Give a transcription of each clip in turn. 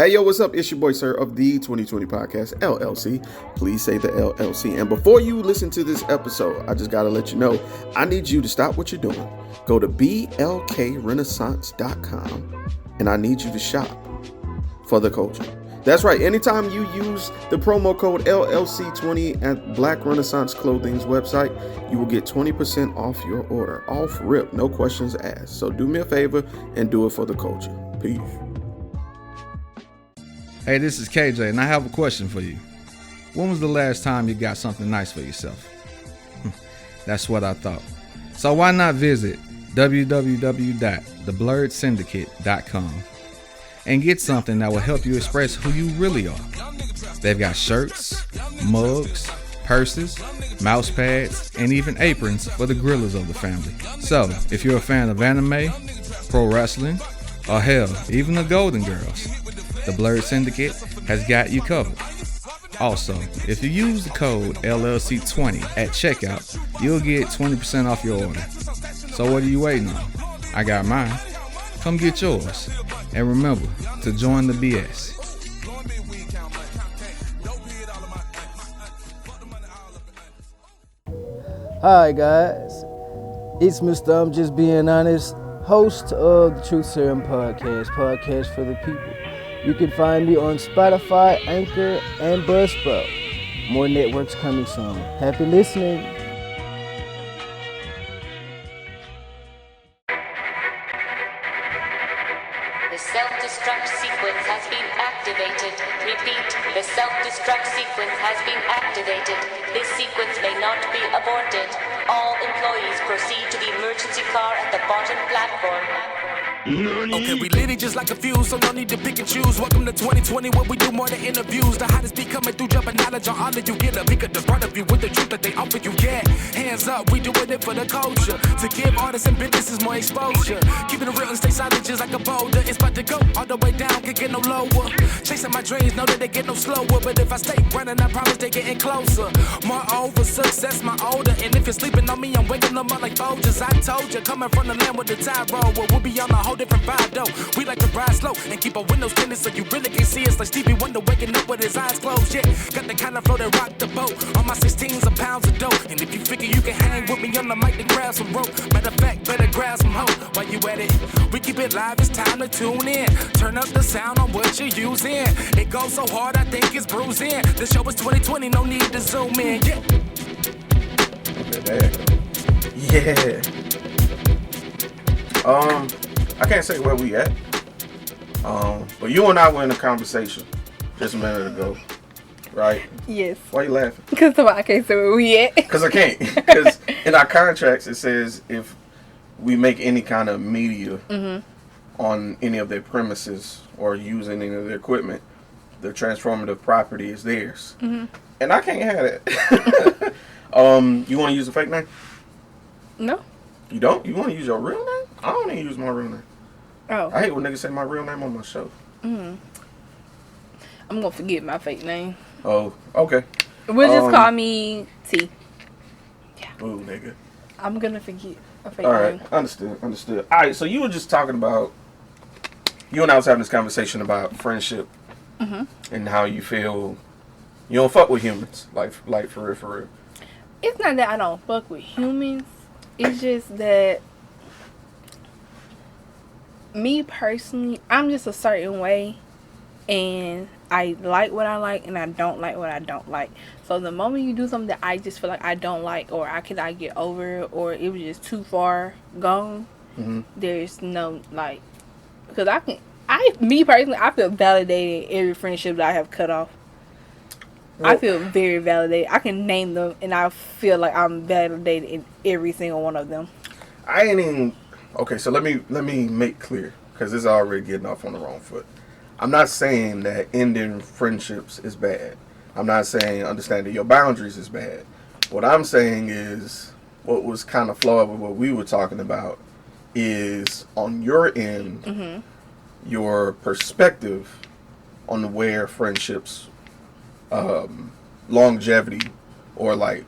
Hey, yo, what's up? It's your boy, Sir, of the 2020 Podcast, LLC. Please say the LLC. And before you listen to this episode, I just got to let you know, I need you to stop what you're doing. Go to blkrenaissance.com, and I need you to shop for the culture. That's right. Anytime you use the promo code LLC20 at Black Renaissance Clothing's website, you will get 20% off your order. Off rip, no questions asked. So do me a favor and do it for the culture. Peace. Hey, this is KJ, and I have a question for you. When was the last time you got something nice for yourself? That's what I thought. So why not visit www.theblurredsyndicate.com and get something that will help you express who you really are. They've got shirts, mugs, purses, mouse pads, and even aprons for the grillers of the family. So, if you're a fan of anime, pro wrestling, or hell, even the Golden Girls, the Blurred Syndicate has got you covered. Also, if you use the code LLC20 at checkout, you'll get 20% off your order. So what are you waiting on? I got mine. Come get yours. And remember to join the BS. Hi guys, it's Mr. I'm Just Being Honest, host of the Truth Serum podcast for the people. You can find me on Spotify, Anchor, and Buzzsprout. More networks coming soon. Happy listening. The self-destruct sequence has been activated. Repeat, the self-destruct sequence has been activated. This sequence may not be aborted. All employees proceed to the emergency car at the bottom platform. Okay, we lit it just like a fuse, so no need to pick and choose. Welcome to 2020, where we do more than interviews. The hottest be coming through, jumping knowledge on all that you get. A peek at the front of you with the truth that they offer you. Yeah, hands up, we doing it for the culture. To give artists and businesses more exposure. Keeping it real and stay silent just like a boulder. It's about to go all the way down, can't get no lower. Chasing my dreams, know that they get no slower. But if I stay running, I promise they getting closer. Moreover, success my older. And if you're sleeping on me, I'm waking them up like Folgers. I told you, coming from the land with the tide roll. Well, we'll be on a whole different vibe though. We like to ride slow and keep our windows tinted so you really can see us. Like Stevie Wonder waking up with his eyes closed. Yeah, got the kind of flow that rock the boat. On my 16s of pounds of dope. And if you figure you can hang with me on the mic, then grab some rope. Matter of fact, better grab some hope. While you at it, we keep it live, it's time to tune in. Turn up the sound on what you're using. It goes so hard, I think it's bruising. The show is 2020, no need to zoom in. Yeah. Yeah. I can't say where we at. But you and I were in a conversation just a minute ago, right? Yes. Why you laughing? Because I can't say where we at. Because I can't. Because in our contracts it says if we make any kind of media on any of their premises or using any of their equipment, the transformative property is theirs. And I can't have that. You want to use a fake name? No. You don't? You want to use your real name? I don't even use my real name. Oh. I hate when niggas say my real name on my show. I'm going to forget my fake name. Oh, okay. We'll just call me T. Yeah. Ooh, nigga. I'm going to forget a fake All name. right. Understood. All right, so you were just talking about, you and I was having this conversation about friendship and how you feel you don't fuck with humans. Like for real. It's not that I don't fuck with humans. It's just that me personally, I'm just a certain way, and I like what I like, and I don't like what I don't like. So the moment you do something that I just feel like I don't like, or I cannot get over it, or it was just too far gone, there's no, like, because me personally, I feel validated in every friendship that I have cut off. Well, I feel very validated. I can name them, and I feel like I'm validated in every single one of them. I ain't even... Okay, so let me make clear, because this is already getting off on the wrong foot. I'm not saying that ending friendships is bad. I'm not saying understanding your boundaries is bad. What I'm saying is, what was kind of flawed with what we were talking about is, on your end, your perspective on where friendships, longevity, or like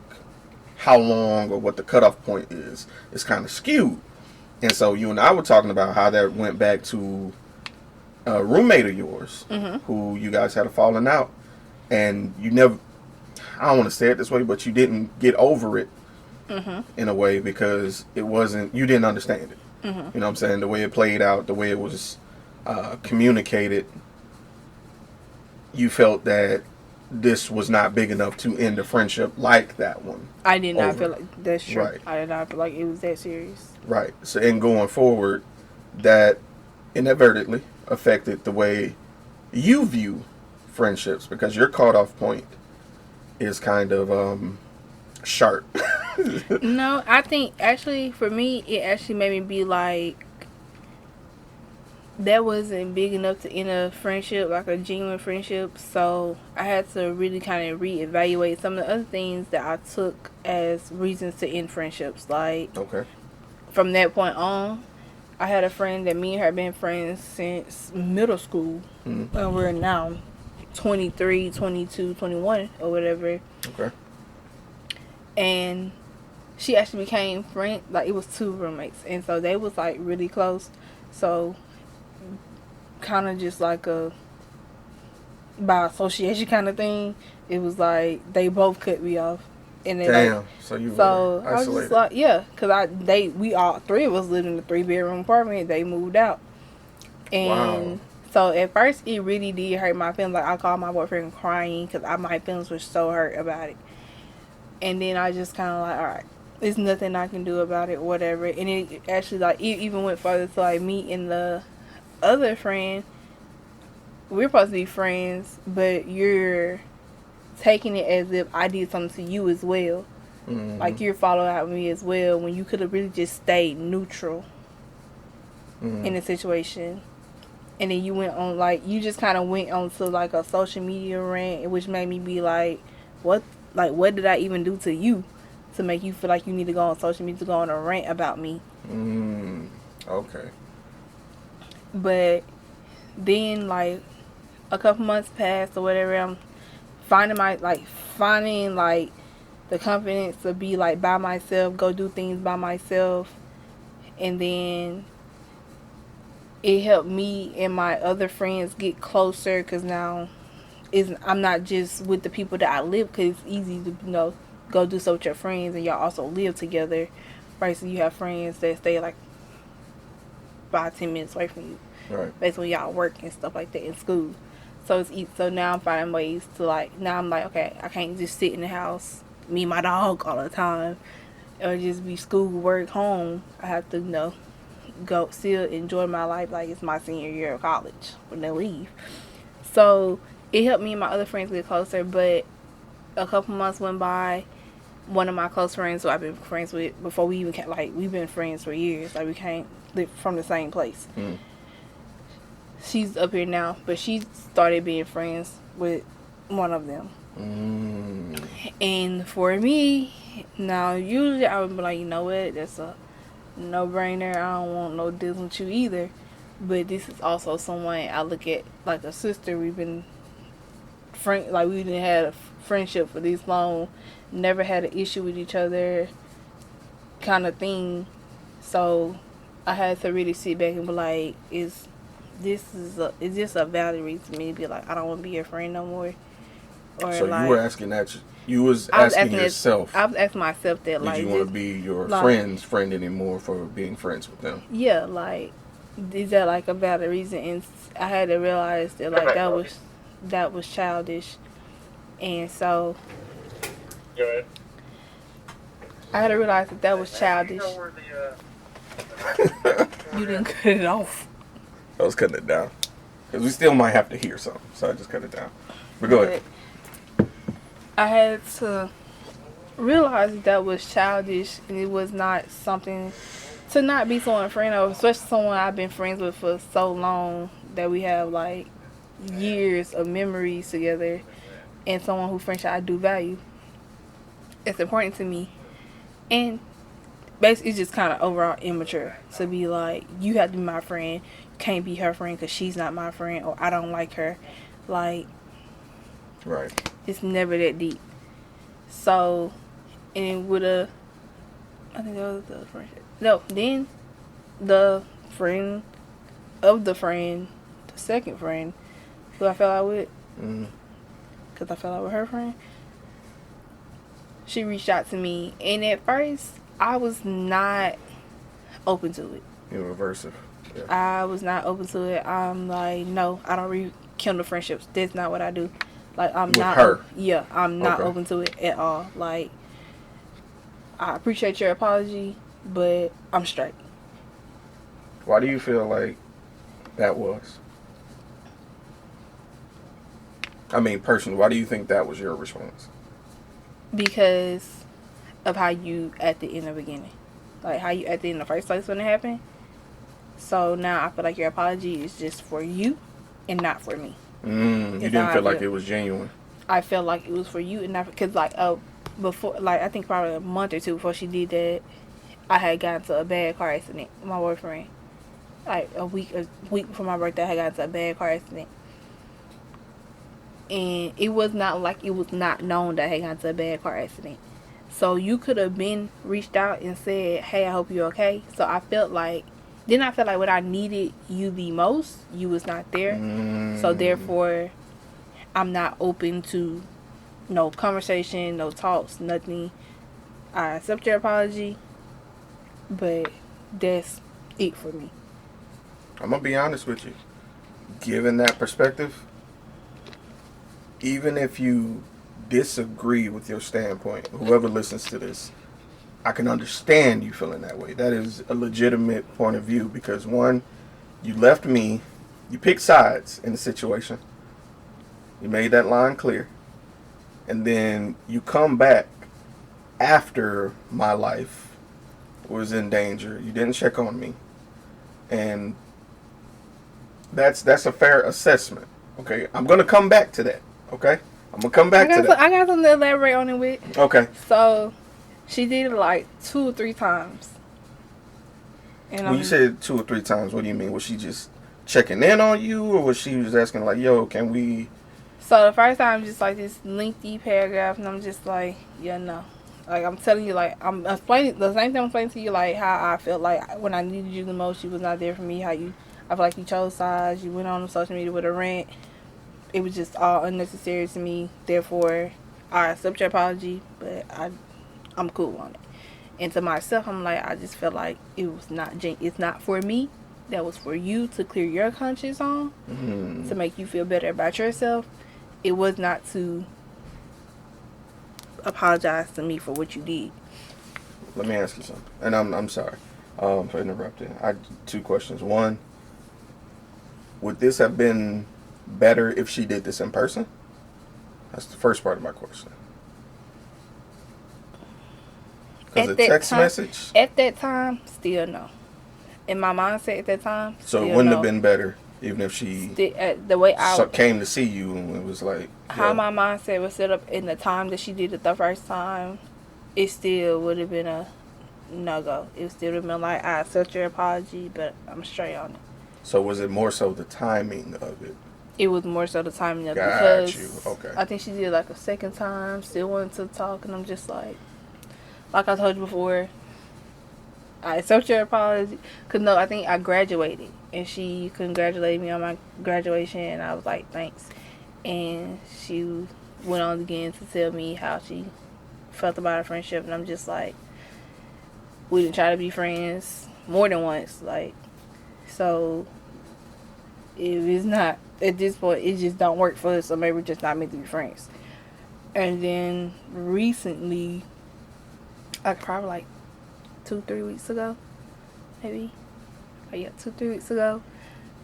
how long or what the cutoff point is kind of skewed. And so you and I were talking about how that went back to a roommate of yours who you guys had a falling out, and you never, I don't want to say it this way, but you didn't get over it in a way because it wasn't, you didn't understand it. You know what I'm saying? The way it played out, the way it was communicated, you felt that this was not big enough to end a friendship like that one. I did not over. feel like that's true. Right. I did not feel like it was that serious. Right. So, in going forward, that inadvertently affected the way you view friendships because your cutoff point is kind of sharp. No, I think actually for me, it actually made me be like, that wasn't big enough to end a friendship, like a genuine friendship. So I had to really kind of reevaluate some of the other things that I took as reasons to end friendships. Like, Okay. from that point on, I had a friend that me and her have been friends since middle school. And we're now 23, 22, 21 or whatever. Okay. And she actually became friend, like it was two roommates. And so they was like really close. So kind of just like a by association kind of thing. It was like they both cut me off, and they Damn. like, So you so were I was isolated. just like, yeah, because we all three of us lived in a 3-bedroom apartment. They moved out, and Wow. so at first it really did hurt my feelings. Like I called my boyfriend crying because my feelings were so hurt about it, and then I just kind of like, all right, there's nothing I can do about it, whatever. And it actually like it even went further to like me and the other friend, we're supposed to be friends, but you're taking it as if I did something to you as well. Like you're following out with me as well when you could have really just stayed neutral in the situation. And then you went on, like, you just kind of went on to like a social media rant, which made me be like, what did I even do to you to make you feel like you need to go on social media to go on a rant about me? Okay. But then, like, a couple months passed or whatever, I'm finding the confidence to be like by myself, go do things by myself. And then it helped me and my other friends get closer because now I'm not just with the people that I live, because it's easy to, go do so with your friends and y'all also live together. Right, so you have friends that stay like 5-10 minutes away from you. Right. Basically, y'all work and stuff like that in school. So it's easy. So now I'm finding ways to now I'm like, okay, I can't just sit in the house, me and my dog all the time, or just be school, work, home. I have to, go still enjoy my life like it's my senior year of college when they leave. So it helped me and my other friends get closer, but a couple months went by. One of my close friends who I've been friends with before we even we've been friends for years. Like we came from the same place. She's up here now, but she started being friends with one of them. And for me, now usually I would be like, you know what, that's a no-brainer. I don't want no deals with you either. But this is also someone I look at like a sister. We've been we didn't had a friendship for this long, never had an issue with each other, kind of thing. So I had to really sit back and be like, is this a valid reason to me to be like, I don't want to be your friend no more? Or So like, you were asking that. You was asking yourself. I was asking myself that, Did you want to be your friend's friend anymore for being friends with them? Yeah, like, is that like a valid reason? And I had to realize that like that was childish, and so I had to realize that was childish. You didn't cut it off. I was cutting it down because we still might have to hear something, so I just cut it down. But go ahead. I had to realize that was childish, and it was not something to not be someone friend of, especially someone I've been friends with for so long that we have like years of memories together, and someone who friendship I do value. It's important to me, and basically it's just kind of overall immature to be like, you have to be my friend, you can't be her friend because she's not my friend, or I don't like her. Like, Right. it's never that deep. So, and with I think that was the friendship. No, then the friend of the friend the second friend who I fell out with, Mm. because I fell out with her friend, she reached out to me, and at first I was not open to it. You're aversive. Yeah. I was not open to it. I'm like, no, I don't rekindle friendships. That's not what I do. Like, I'm With not. her? Yeah, I'm not Okay. open to it at all. Like, I appreciate your apology, but I'm straight. Why do you feel like that was? I mean, personally, why do you think that was your response? Because of how you acted in the beginning. Like, how you acted in the first place when it happened. So now I feel like your apology is just for you and not for me. You It's didn't how I feel like feel. it was genuine. I felt like it was for you and not because, like, before, like, I think probably a month or two before she did that, I had gotten into a bad car accident with my boyfriend. Like, a week before my birthday, I had gotten into a bad car accident. And it was not like it was not known that I had gotten into a bad car accident. So you could have been reached out and said, hey, I hope you're okay. So I felt like, then I felt like when I needed you the most, you was not there. So therefore, I'm not open to no conversation, no talks, nothing. I accept your apology, but that's it for me. I'm going to be honest with you. Given that perspective, even if you disagree with your standpoint, whoever listens to this, I can understand you feeling that way. That is a legitimate point of view because, one, you left me, you picked sides in the situation. You made that line clear. And then you come back after my life was in danger. You didn't check on me. And that's a fair assessment. Okay? I'm going to come back to that. Okay? I'm going to come back to that. I got something to elaborate on it with. Okay. So, she did it like 2 or 3 times. And When you said 2 or 3 times, what do you mean? Was she just checking in on you, or was she just asking like, yo, can we? So the first time, just like this lengthy paragraph, and I'm just like, yeah, no. Like, I'm telling you, like, I'm explaining the same thing I'm explaining to you, like, how I felt like when I needed you the most, you was not there for me. How I feel like you chose sides. You went on social media with a rant. It was just all unnecessary to me. Therefore, I accept your apology, but I'm cool on it. And to myself, I'm like, I just felt like it was not. It's not for me. That was for you to clear your conscience on, to make you feel better about yourself. It was not to apologize to me for what you did. Let me ask you something, and I'm sorry for interrupting. I 2 questions. One, would this have been better if she did this in person? That's the first part of my question. Because a text message. At that time, still no. In my mindset at that time, So it still wouldn't no. have been better even if she The way I came to see you and it was like how yo. my mindset was set up in the time that she did it the first time, it still would have been a no-go. It still would have been like, I accept your apology, but I'm straight on it. So was it more so the timing of it? It was more so the timing of it Got because you. Okay. I think she did like a second time, still wanted to talk, and I'm just like I told you before, I accept your apology. Cause no, I think I graduated, and she congratulated me on my graduation, and I was like, thanks. And she went on again to tell me how she felt about our friendship, and I'm just like, we didn't try to be friends more than once, like, so if it's not at this point, it just don't work for us, so maybe we're just not meant to be friends. And then recently, like probably like 2-3 weeks ago, maybe, 2-3 weeks ago,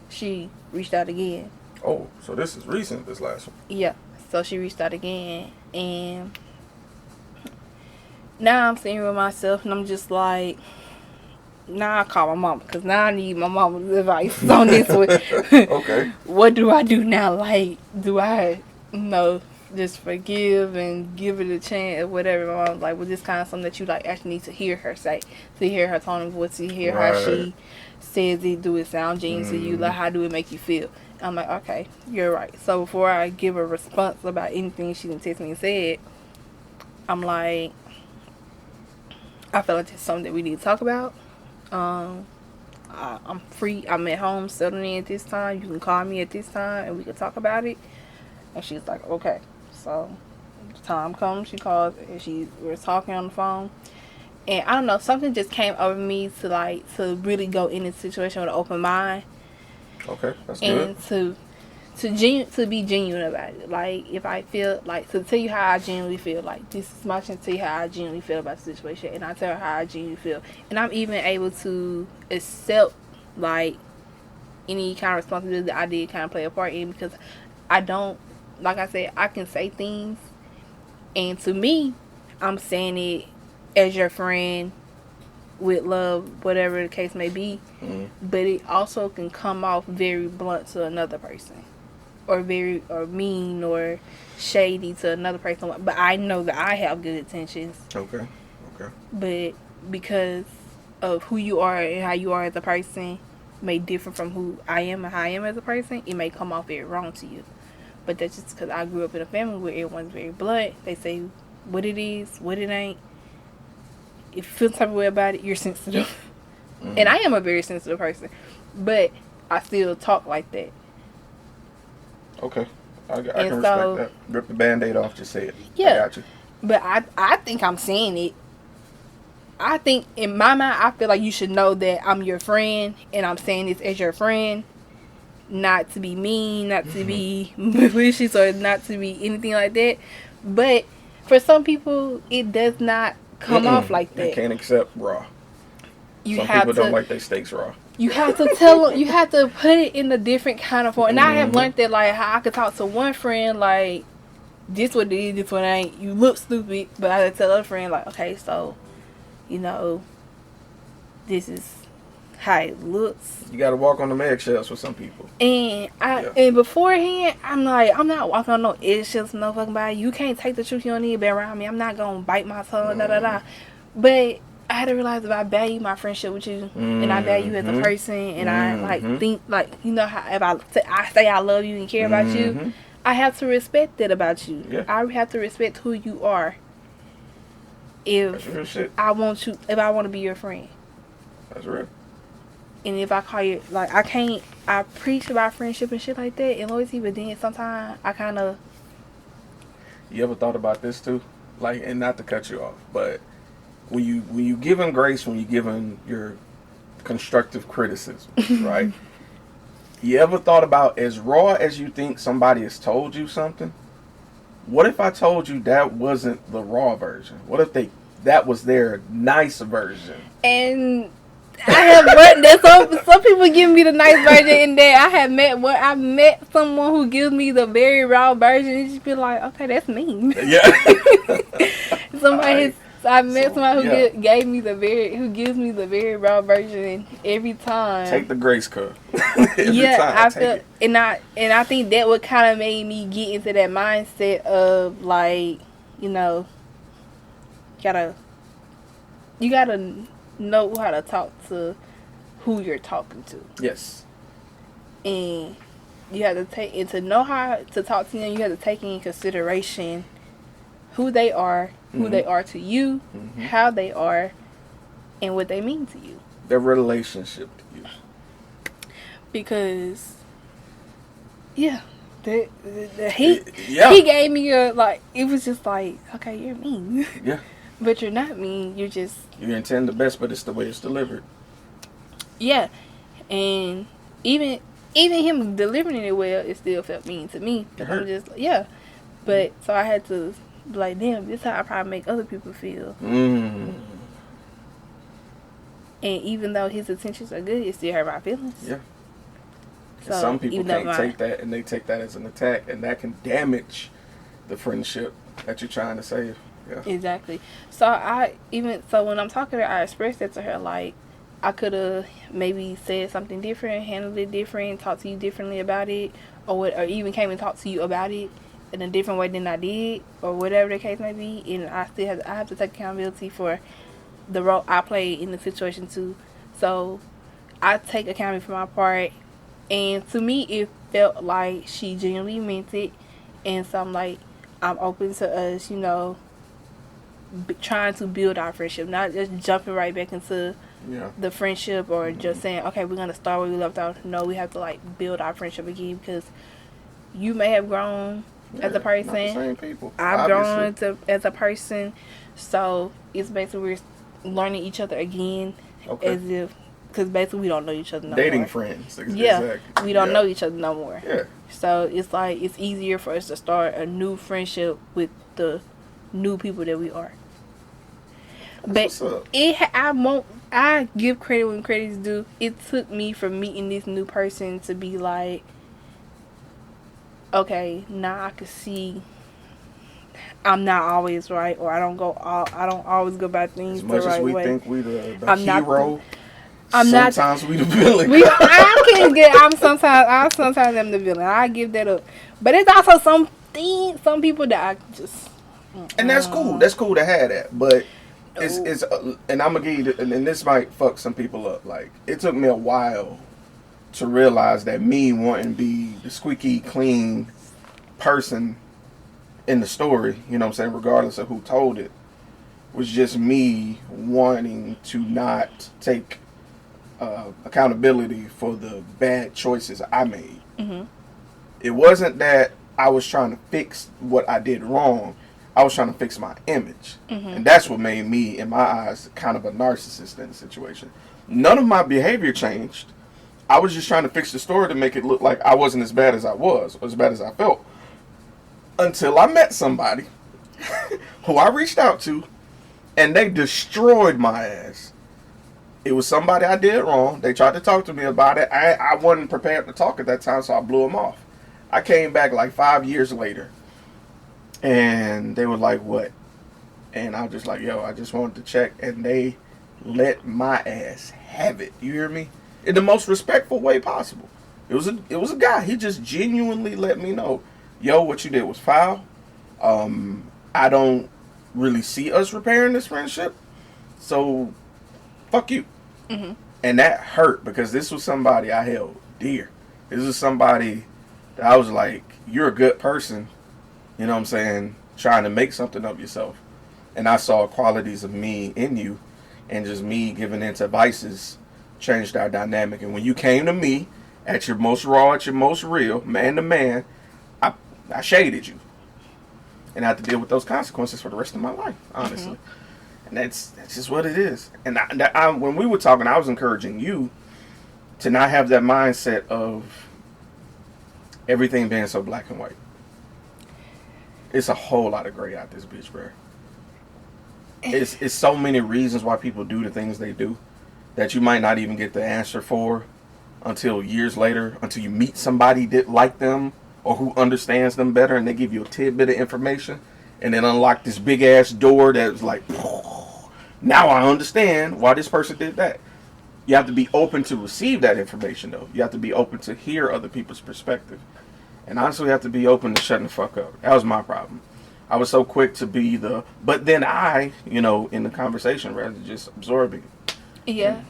she reached out again. Oh, so this is recent, this last one. Yeah, so she reached out again, and now I'm sitting with myself, and I'm just like, now I call my mom, because now I need my mama's advice on this one. Okay. What do I do now? Like, do I, just forgive and give it a chance or whatever? My mom's like, well, this kind of something that you, like, actually need to hear her say, to hear her tone of voice, to hear how she says it, do it sound genuine to you, like, how do it make you feel? I'm like, okay, you're right. So before I give a response about anything she didn't text me and said, I'm like, I feel like it's something that we need to talk about. I'm free. I'm at home, settling in at this time. You can call me at this time, and we can talk about it. And she's like, okay. So the time comes, she calls, and we're talking on the phone. And I don't know, something just came over me to really go in this situation with an open mind. Okay, that's good. And to be genuine about it. Like, if I feel like, to tell you how I genuinely feel, like, this is my chance to tell you how I genuinely feel about the situation, and I tell her how I genuinely feel, and I'm even able to accept, like, any kind of responsibility that I did kind of play a part in, because I don't, like I said, I can say things, and to me, I'm saying it as your friend, with love, whatever the case may be, but it also can come off very blunt to another person, or mean or shady to another person. But I know that I have good intentions. Okay. But because of who you are and how you are as a person may differ from who I am and how I am as a person, it may come off very wrong to you. But that's just because I grew up in a family where everyone's very blunt. They say what it is, what it ain't. If you feel the type of way about it, you're sensitive. And I am a very sensitive person. But I still talk like that. Okay. I can respect that. Rip the Band-Aid off, just say it. Yeah. I got you. But I think I'm saying it. I think in my mind, I feel like you should know that I'm your friend, and I'm saying this as your friend. Not to be mean, not to be malicious, or not to be anything like that. But for some people, it does not come off like that. They can't accept raw. Some people don't like their steaks raw. You have to tell them, you have to put it in a different kind of form. And I have learned that, like, how I could talk to one friend, like, this what it is, this what it ain't. You look stupid, but I could tell other friend, like, okay, so, you know, this is how it looks. You got to walk on the eggshells with some people. And and beforehand, I'm like, I'm not walking on no eggshells, no fucking body. You can't take the truth, you don't need to be around me. I'm not going to bite my tongue, da. But I had to realize that I value my friendship with you, and I value you as a person, and I think, like, you know, how if I say I love you and care about you, I have to respect that about you. Yeah. I have to respect who you are. If I want to be your friend. That's real. And if I call you, like, I preach about friendship and shit like that and loyalty, but then sometimes I kind of. You ever thought about this too? Like, and not to cut you off, but when you giving grace, when you giving your constructive criticism, right? You ever thought about, as raw as you think somebody has told you something, what if I told you that wasn't the raw version? What if that was their nice version? And I have learned that some people give me the nice version, and that I met someone who gives me the very raw version, and just be like, okay, that's mean. Yeah. I met somebody who gives me the very raw version every time. Take the grace cup. I feel, and I think that what kind of made me get into that mindset of, like, you know, you gotta know how to talk to who you're talking to. Yes. And you have to to know how to talk to them. You have to take in consideration who they are, who they are to you, how they are, and what they mean to you. Their relationship to you. Because, he gave me it was just like, okay, you're mean. Yeah. But you're not mean. You intend the best, but it's the way it's delivered. Yeah. And even him delivering it well, it still felt mean to me. It hurt. I'm just, But, so I had to be like, damn, this is how I probably make other people feel. And even though his intentions are good, it still hurt my feelings. Yeah. So, some people can't take that, and they take that as an attack, and that can damage the friendship that you're trying to save. Yeah. Exactly. So when I'm talking to her, I expressed that to her, like, I could have maybe said something different, handled it different, talked to you differently about it, or even came and talked to you about it in a different way than I did, or whatever the case may be. And I have to take accountability for the role I played in the situation too. So I take accountability for my part, and to me it felt like she genuinely meant it. And so I'm open to us, you know, trying to build our friendship, not just jumping right back into the friendship or just saying, okay, we're gonna start where we left off. No, we have to like build our friendship again because you may have grown as a person. Not the same people. I've grown as a person, so it's basically we're learning each other again, as if because basically we don't know each other no Dating more. friends. Yeah, Exactly. we don't know each other no more. Yeah. So it's like it's easier for us to start a new friendship with the new people that we are. That's But what's up. I give credit when credit is due. It took me from meeting this new person to be like, okay, now I can see I'm not always right, or I don't always go about things As much the right as we way. think we the I'm not hero, I'm not- sometimes we the villain. I sometimes am the villain. I give that up. But it's also some people that I just And that's cool. That's cool to have that. But it's and I'm gonna give you, and this might fuck some people up. Like, it took me a while to realize that me wanting to be the squeaky clean person in the story, you know what I'm saying, regardless of who told it, was just me wanting to not take accountability for the bad choices I made. Mm-hmm. It wasn't that I was trying to fix what I did wrong. I was trying to fix my image. Mm-hmm. And that's what made me, in my eyes, kind of a narcissist in the situation. None of my behavior changed. I was just trying to fix the story to make it look like I wasn't as bad as I was, or as bad as I felt. Until I met somebody who I reached out to, and they destroyed my ass. It was somebody I did wrong. They tried to talk to me about it. I wasn't prepared to talk at that time, so I blew them off. I came back like 5 years later, and they were like, what? And I was just like, yo, I just wanted to check. And they let my ass have it. You hear me? In the most respectful way possible. It was a guy. He just genuinely let me know, yo, what you did was foul. I don't really see us repairing this friendship. So, fuck you. Mm-hmm. And that hurt because this was somebody I held dear. This was somebody that I was like, you're a good person. You know what I'm saying? Trying to make something of yourself. And I saw qualities of me in you. And just me giving into vices changed our dynamic. And when you came to me at your most raw, at your most real, man to man, I shaded you. And I had to deal with those consequences for the rest of my life, honestly. Mm-hmm. And that's just what it is. And when we were talking, I was encouraging you to not have that mindset of everything being so black and white. It's a whole lot of gray out this bitch, bro. It's so many reasons why people do the things they do that you might not even get the answer for until years later, until you meet somebody that like them or who understands them better, and they give you a tidbit of information and then unlock this big ass door that's like, now I understand why this person did that. You have to be open to receive that information, though. You have to be open to hear other people's perspective. And honestly, you have to be open to shutting the fuck up. That was my problem. I was so quick to be but then in the conversation, rather than just absorbing it. Yeah.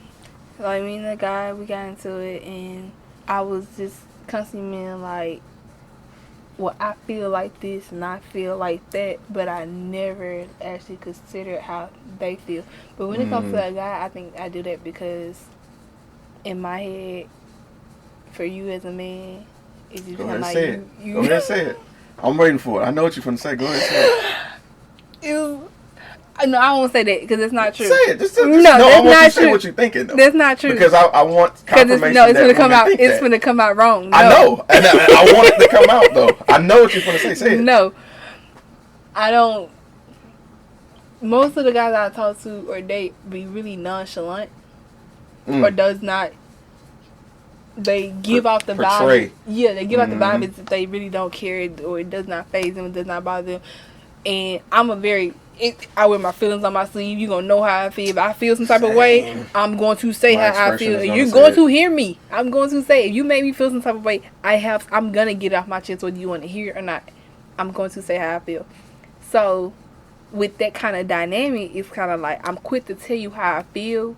Like me and the guy, we got into it, and I was just constantly being like, well, I feel like this and I feel like that, but I never actually considered how they feel. But when it comes to a guy, I think I do that because in my head, for you as a man, it's just kind of like you. Go ahead and say it. I'm waiting for it. I know what you're going to say. Go ahead and say it. No, I won't say that because it's not true. Say it. Just, no, I that's want you not to say true. what you're thinking, though. That's not true. Because I want confirmation it's that gonna come out. think It's that. gonna come out wrong. No. I know. And I want it to come out, though. I know what you're going to say. Say it. No. I don't. Most of the guys I talk to or date be really nonchalant or does not. They give off the portray. vibe. Yeah, they give off the vibe as if they really don't care or it does not faze them, it does not bother them. And I'm I wear my feelings on my sleeve. You're going to know how I feel. If I feel some type of way, I'm going to say how I feel. And you're going to hear me. I'm going to say, if you make me feel some type of way, I'm going to get off my chest whether you want to hear it or not. I'm going to say how I feel. So, with that kind of dynamic, it's kind of like I'm quick to tell you how I feel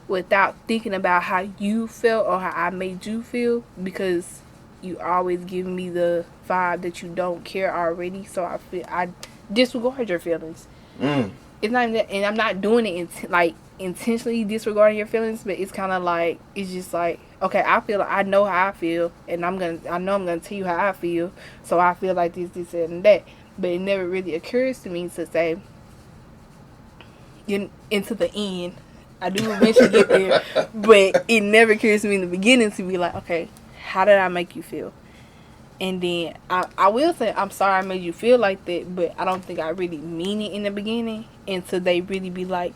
without thinking about how you felt or how I made you feel, because you always give me the vibe that you don't care already, so I disregard your feelings. it's not even that, and I'm not doing it intentionally disregarding your feelings, but it's kind of like, it's just like, okay, I feel like I know how I feel, and I know I'm gonna tell you how I feel, so I feel like this, and that. But it never really occurs to me to say, into the end, I do eventually get there, but it never occurs to me in the beginning to be like, okay, how did I make you feel? And then I will say, I'm sorry I made you feel like that, but I don't think I really mean it in the beginning until they really be like,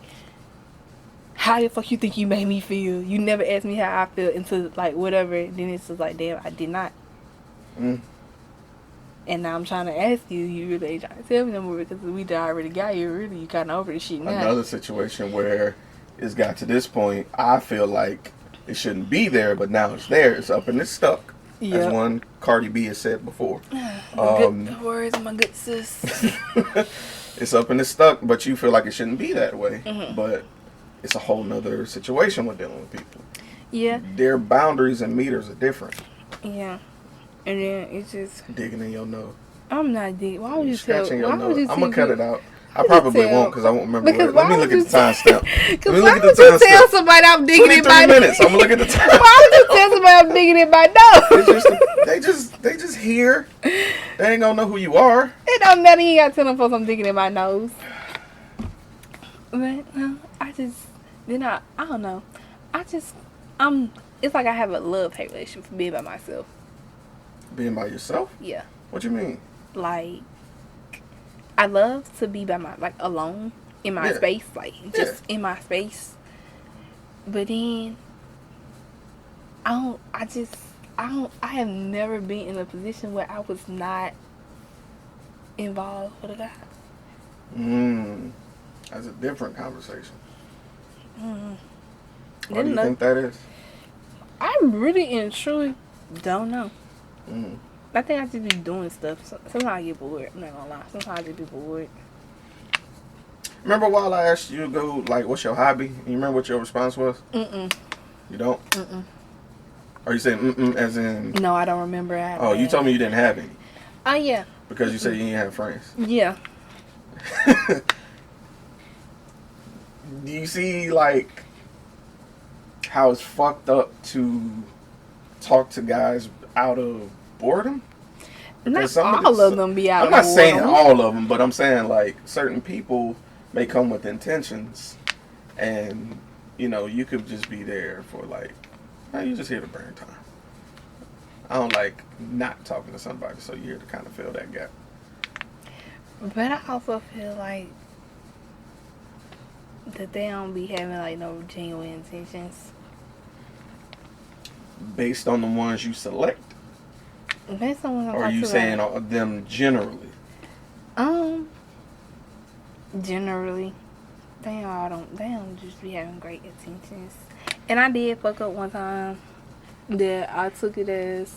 how the fuck you think you made me feel? You never asked me how I feel until like whatever. Then it's just like, damn, I did not. Mm. And now I'm trying to ask you, you really ain't trying to tell me no more because we already got you. Really, you kind of over this shit now. Another situation where it's got to this point, I feel like it shouldn't be there, but now it's there. It's up and it's stuck. Yep. As one Cardi B has said before. Good words, my good sis. It's up and it's stuck, but you feel like it shouldn't be that way. Mm-hmm. But it's a whole nother situation with dealing with people. Yeah. Their boundaries and meters are different. Yeah. And then it's just... Digging in your nose. I'm not digging. Why would you tell... Scratching your Why would nose. you I'm going to cut it out. I would probably you tell- won't because I won't remember Because it. Let me why look would at the you tell- timestamp. Because Let me why look would at the you tell timestamp. somebody I'm digging in 23 my nose? minutes. I'm going to look at the time. Why would you tell somebody I'm digging in my nose? They just here. They ain't gonna know who you are. It don't matter. You gotta tell them folks I'm digging in my nose. But no, I don't know. It's like I have a love-hate relationship for being by myself. Being by yourself? Yeah. What you mean? Like, I love to be alone in my space, in my space. But then, I have never been in a position where I was not involved with a guy. That's a different conversation. Mm. Why do you think that is? I really and truly don't know. Mm. I think I just be doing stuff. Sometimes I get bored. I'm not gonna lie. Sometimes I just be bored. Remember while I asked you to go, like, what's your hobby? You remember what your response was? Mm-mm. You don't? Mm-mm. Are you saying mm-mm as in... No, I don't remember. Oh, you told me you didn't have any. Oh, yeah. Because you said you didn't have friends. Yeah. Do you see, like, how it's fucked up to talk to guys out of boredom? Not all of them be out of boredom. I'm not saying all of them, but I'm saying, like, certain people may come with intentions. And, you know, you could just be there for, like, oh, you're just here to burn time. I don't like not talking to somebody, so you're here to kind of fill that gap. But I also feel like that they don't be having, like, no genuine intentions. Based on the ones you select? Based on what I'm Or are you saying them generally? Generally. They don't just be having great intentions. And I did fuck up one time that I took it as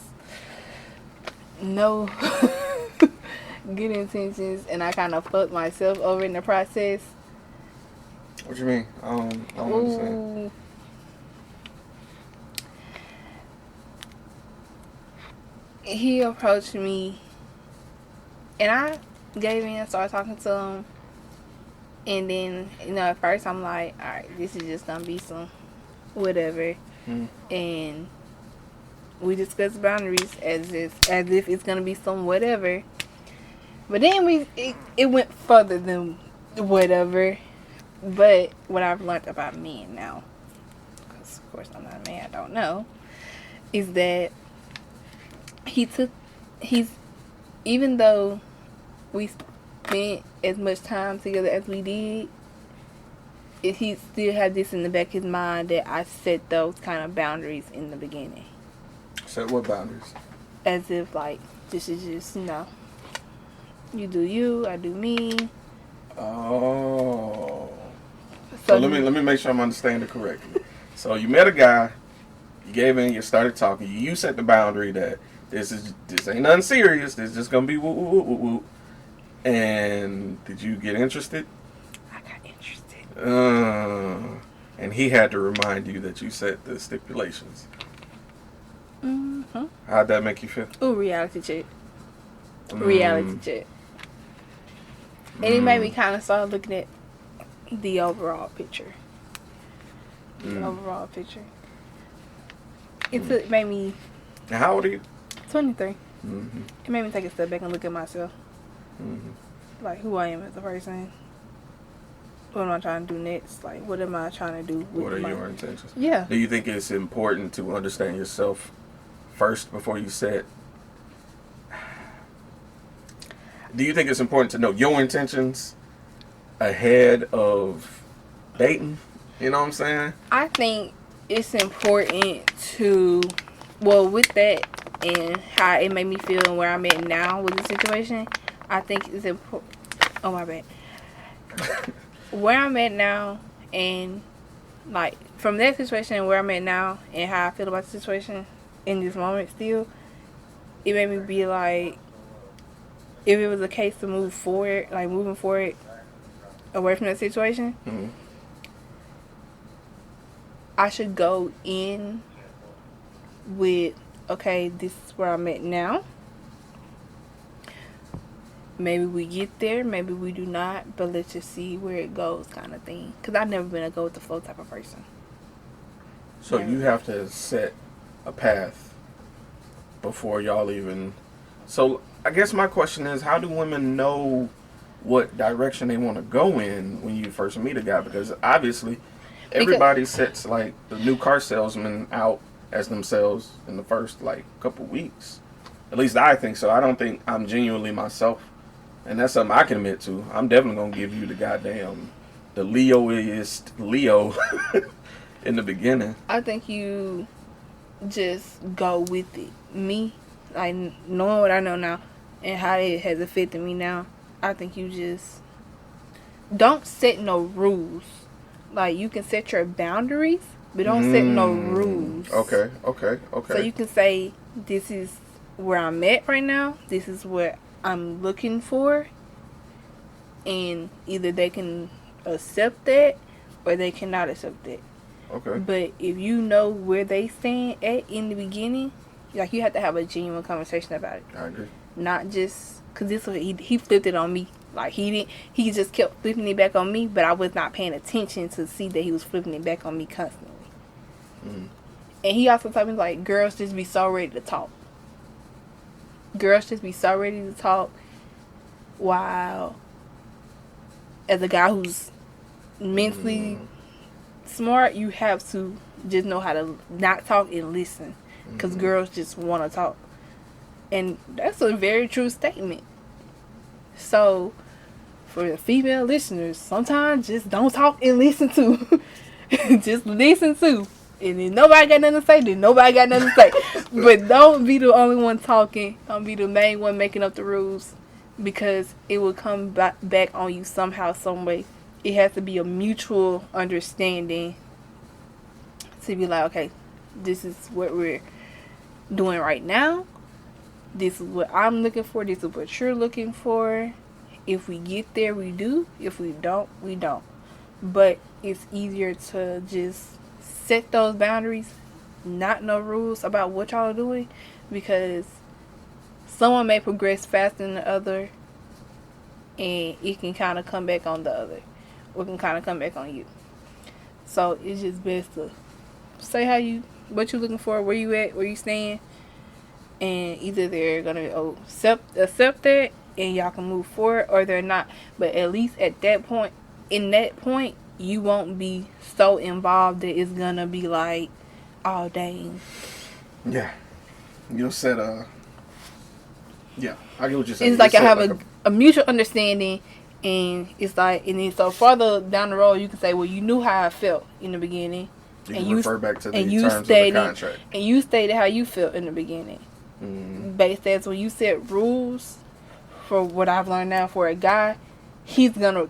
no good intentions, and I kind of fucked myself over in the process. What you mean? I don't understand. He approached me, and I gave in and started talking to him. And then, you know, at first I'm like, alright, this is just gonna be some whatever. And we discussed boundaries as if it's gonna be some whatever. But then it went further than whatever. But what I've learned about men now, because of course I'm not a man, I don't know, is that even though we spent as much time together as we did, he still had this in the back of his mind that I set those kind of boundaries in the beginning. Set what boundaries? As if, like, this is just, you know, you do you, I do me. Oh. So let me make sure I'm understanding correctly. So you met a guy, you gave in, you started talking, you set the boundary that this ain't nothing serious, this is just gonna be woo woo woo woo woo. And did you get interested? I got interested. And he had to remind you that you set the stipulations. Mm-hmm. How'd that make you feel? Ooh, reality check. Reality check. And it made me kind of start looking at the overall picture. The overall picture. It made me And how old are you? 23. Mm-hmm. It made me take a step back and look at myself. Mm-hmm. Like, who I am as a person. What am I trying to do next? Like, what am I trying to do with What are my... your intentions? Yeah. Do you think it's important to understand yourself first before you set? Do you think it's important to know your intentions ahead of dating? You know what I'm saying? I think it's important to, well, with that and how it made me feel and where I'm at now with the situation, I think it's important. Oh, my bad. Where I'm at now and, like, from that situation and where I'm at now and how I feel about the situation in this moment still, it made me be like, if it was a case to move forward, like moving forward away from that situation, I should go in with, okay, this is where I'm at now. Maybe we get there, maybe we do not, but let's just see where it goes kind of thing. Because I've never been a go with the flow type of person. So you have to set a path before y'all even... So I guess my question is, how do women know what direction they want to go in when you first meet a guy? Because obviously everybody sets like the new car salesman out as themselves in the first like couple weeks. At least I think so. I don't think I'm genuinely myself. And that's something I can admit to. I'm definitely going to give you the Leo-ist Leo in the beginning. I think you just go with it. Me, like, knowing what I know now and how it has affected me now, I think you just don't set no rules. Like, you can set your boundaries, but don't set no rules. Okay. So you can say, this is where I'm at right now. This is what I'm looking for. And either they can accept that or they cannot accept that. Okay. But if you know where they stand at in the beginning, like, you have to have a genuine conversation about it. I agree. Not just because this was, he flipped it on me. Like, he just kept flipping it back on me, but I was not paying attention to see that he was flipping it back on me constantly. And he also told me, like, girls just be so ready to talk. Girls just be so ready to talk, while as a guy who's mentally smart, you have to just know how to not talk and listen, because girls just want to talk. And that's a very true statement. So for the female listeners, sometimes just don't talk and listen to. Just listen to. And if nobody got nothing to say, then nobody got nothing to say. But don't be the only one talking. Don't be the main one making up the rules, because it will come back on you somehow, some way. It has to be a mutual understanding to be like, okay, this is what we're doing right now. This is what I'm looking for. This is what you're looking for. If we get there, we do. If we don't, we don't. But it's easier to just set those boundaries, not no rules about what y'all are doing, because someone may progress faster than the other, and it can kind of come back on the other, or it can kind of come back on you. So it's just best to say what you're looking for, where you at, where you stand, and either they're gonna accept that and y'all can move forward, or they're not. But at least at that point, you won't be so involved that it's gonna be like, oh dang. Yeah. You'll set yeah, I get what you're saying. It's like I have a mutual understanding, and it's like, and then so farther down the road, you can say, well, you knew how I felt in the beginning. You can refer back to the terms of stated, the contract. And you stated how you felt in the beginning. Based as when you set rules, for what I've learned now, for a guy, he's gonna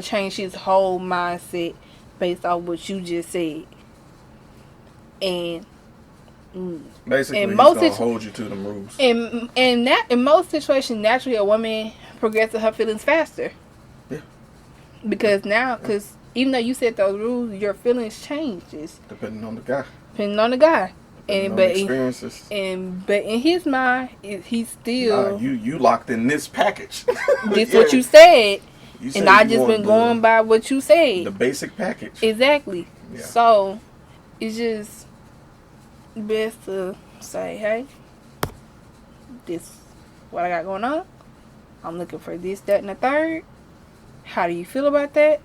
change his whole mindset based off what you just said. And basically, he's gonna hold you to the rules. And in most situations, naturally, a woman progresses her feelings faster. Yeah. Because even though you set those rules, your feelings changes. Depending on the guy. But in his mind, he's still. You locked in this package. This what you said, You said And I you just want been going by what you said. the basic package. Exactly. Yeah. So it's just best to say, hey, this what I got going on. I'm looking for this, that, and the third. How do you feel about that?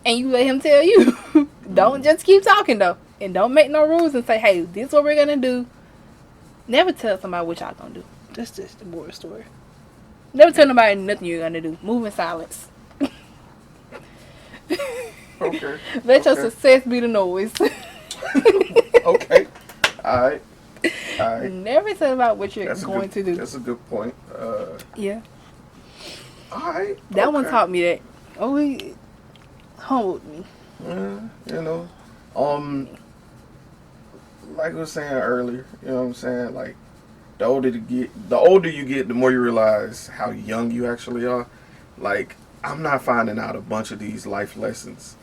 And you let him tell you. Don't just keep talking though. And don't make no rules and say, hey, this is what we're gonna do. Never tell somebody what y'all gonna do. That's just the moral story. Never tell nobody nothing you're gonna do. Move in silence. Okay. Let your Okay. success be the noise. Okay. All right. All right. Never tell about what you're That's going to do. That's a good point. Yeah. All right. That one okay. taught me that. Oh, he humbled me. Yeah, you know, like I was saying earlier, you know what I'm saying? Like, the older you get, the more you realize how young you actually are. Like, I'm not finding out a bunch of these life lessons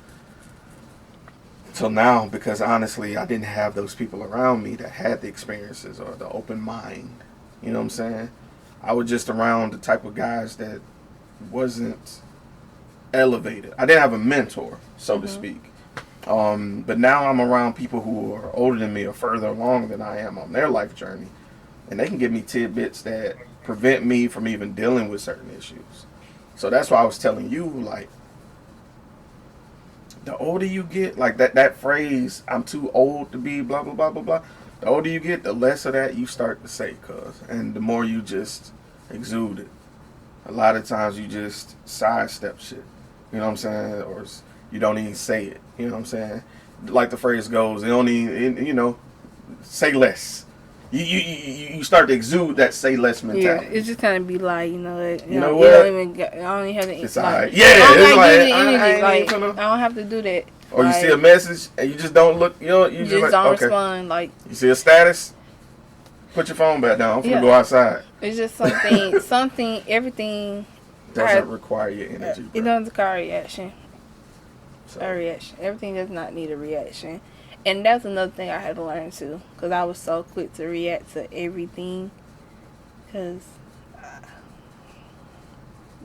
till now because honestly, I didn't have those people around me that had the experiences or the open mind. You know what I'm saying? I was just around the type of guys that wasn't elevated. I didn't have a mentor, so to speak. But now I'm around people who are older than me or further along than I am on their life journey. And they can give me tidbits that prevent me from even dealing with certain issues. So that's why I was telling you, like, the older you get, like that phrase, I'm too old to be blah, blah, blah, blah, blah. The older you get, the less of that you start to say, cuz. And the more you just exude it. A lot of times you just sidestep shit. You know what I'm saying? Or you don't even say it. You know what I'm saying? Like the phrase goes, they don't even, you know, say less. You start to exude that say less Yeah, mentality. it's just kind of be like, you know, You know you what? don't even, I don't even have to, It's like, alright. Yeah, I don't it's gotta like, give you the I energy, ain't like, even finna- I don't have to do that. Or you Like, see a message and you just don't look, you know, you just like, don't okay. respond, like, You see a status, put your phone back down. I'm finna Yeah. go outside. it's just something, everything, Doesn't require your energy, bro. it doesn't require a reaction. So, A reaction. Everything does not need a reaction. And that's another thing I had to learn too. Because I was so quick to react to everything. Because,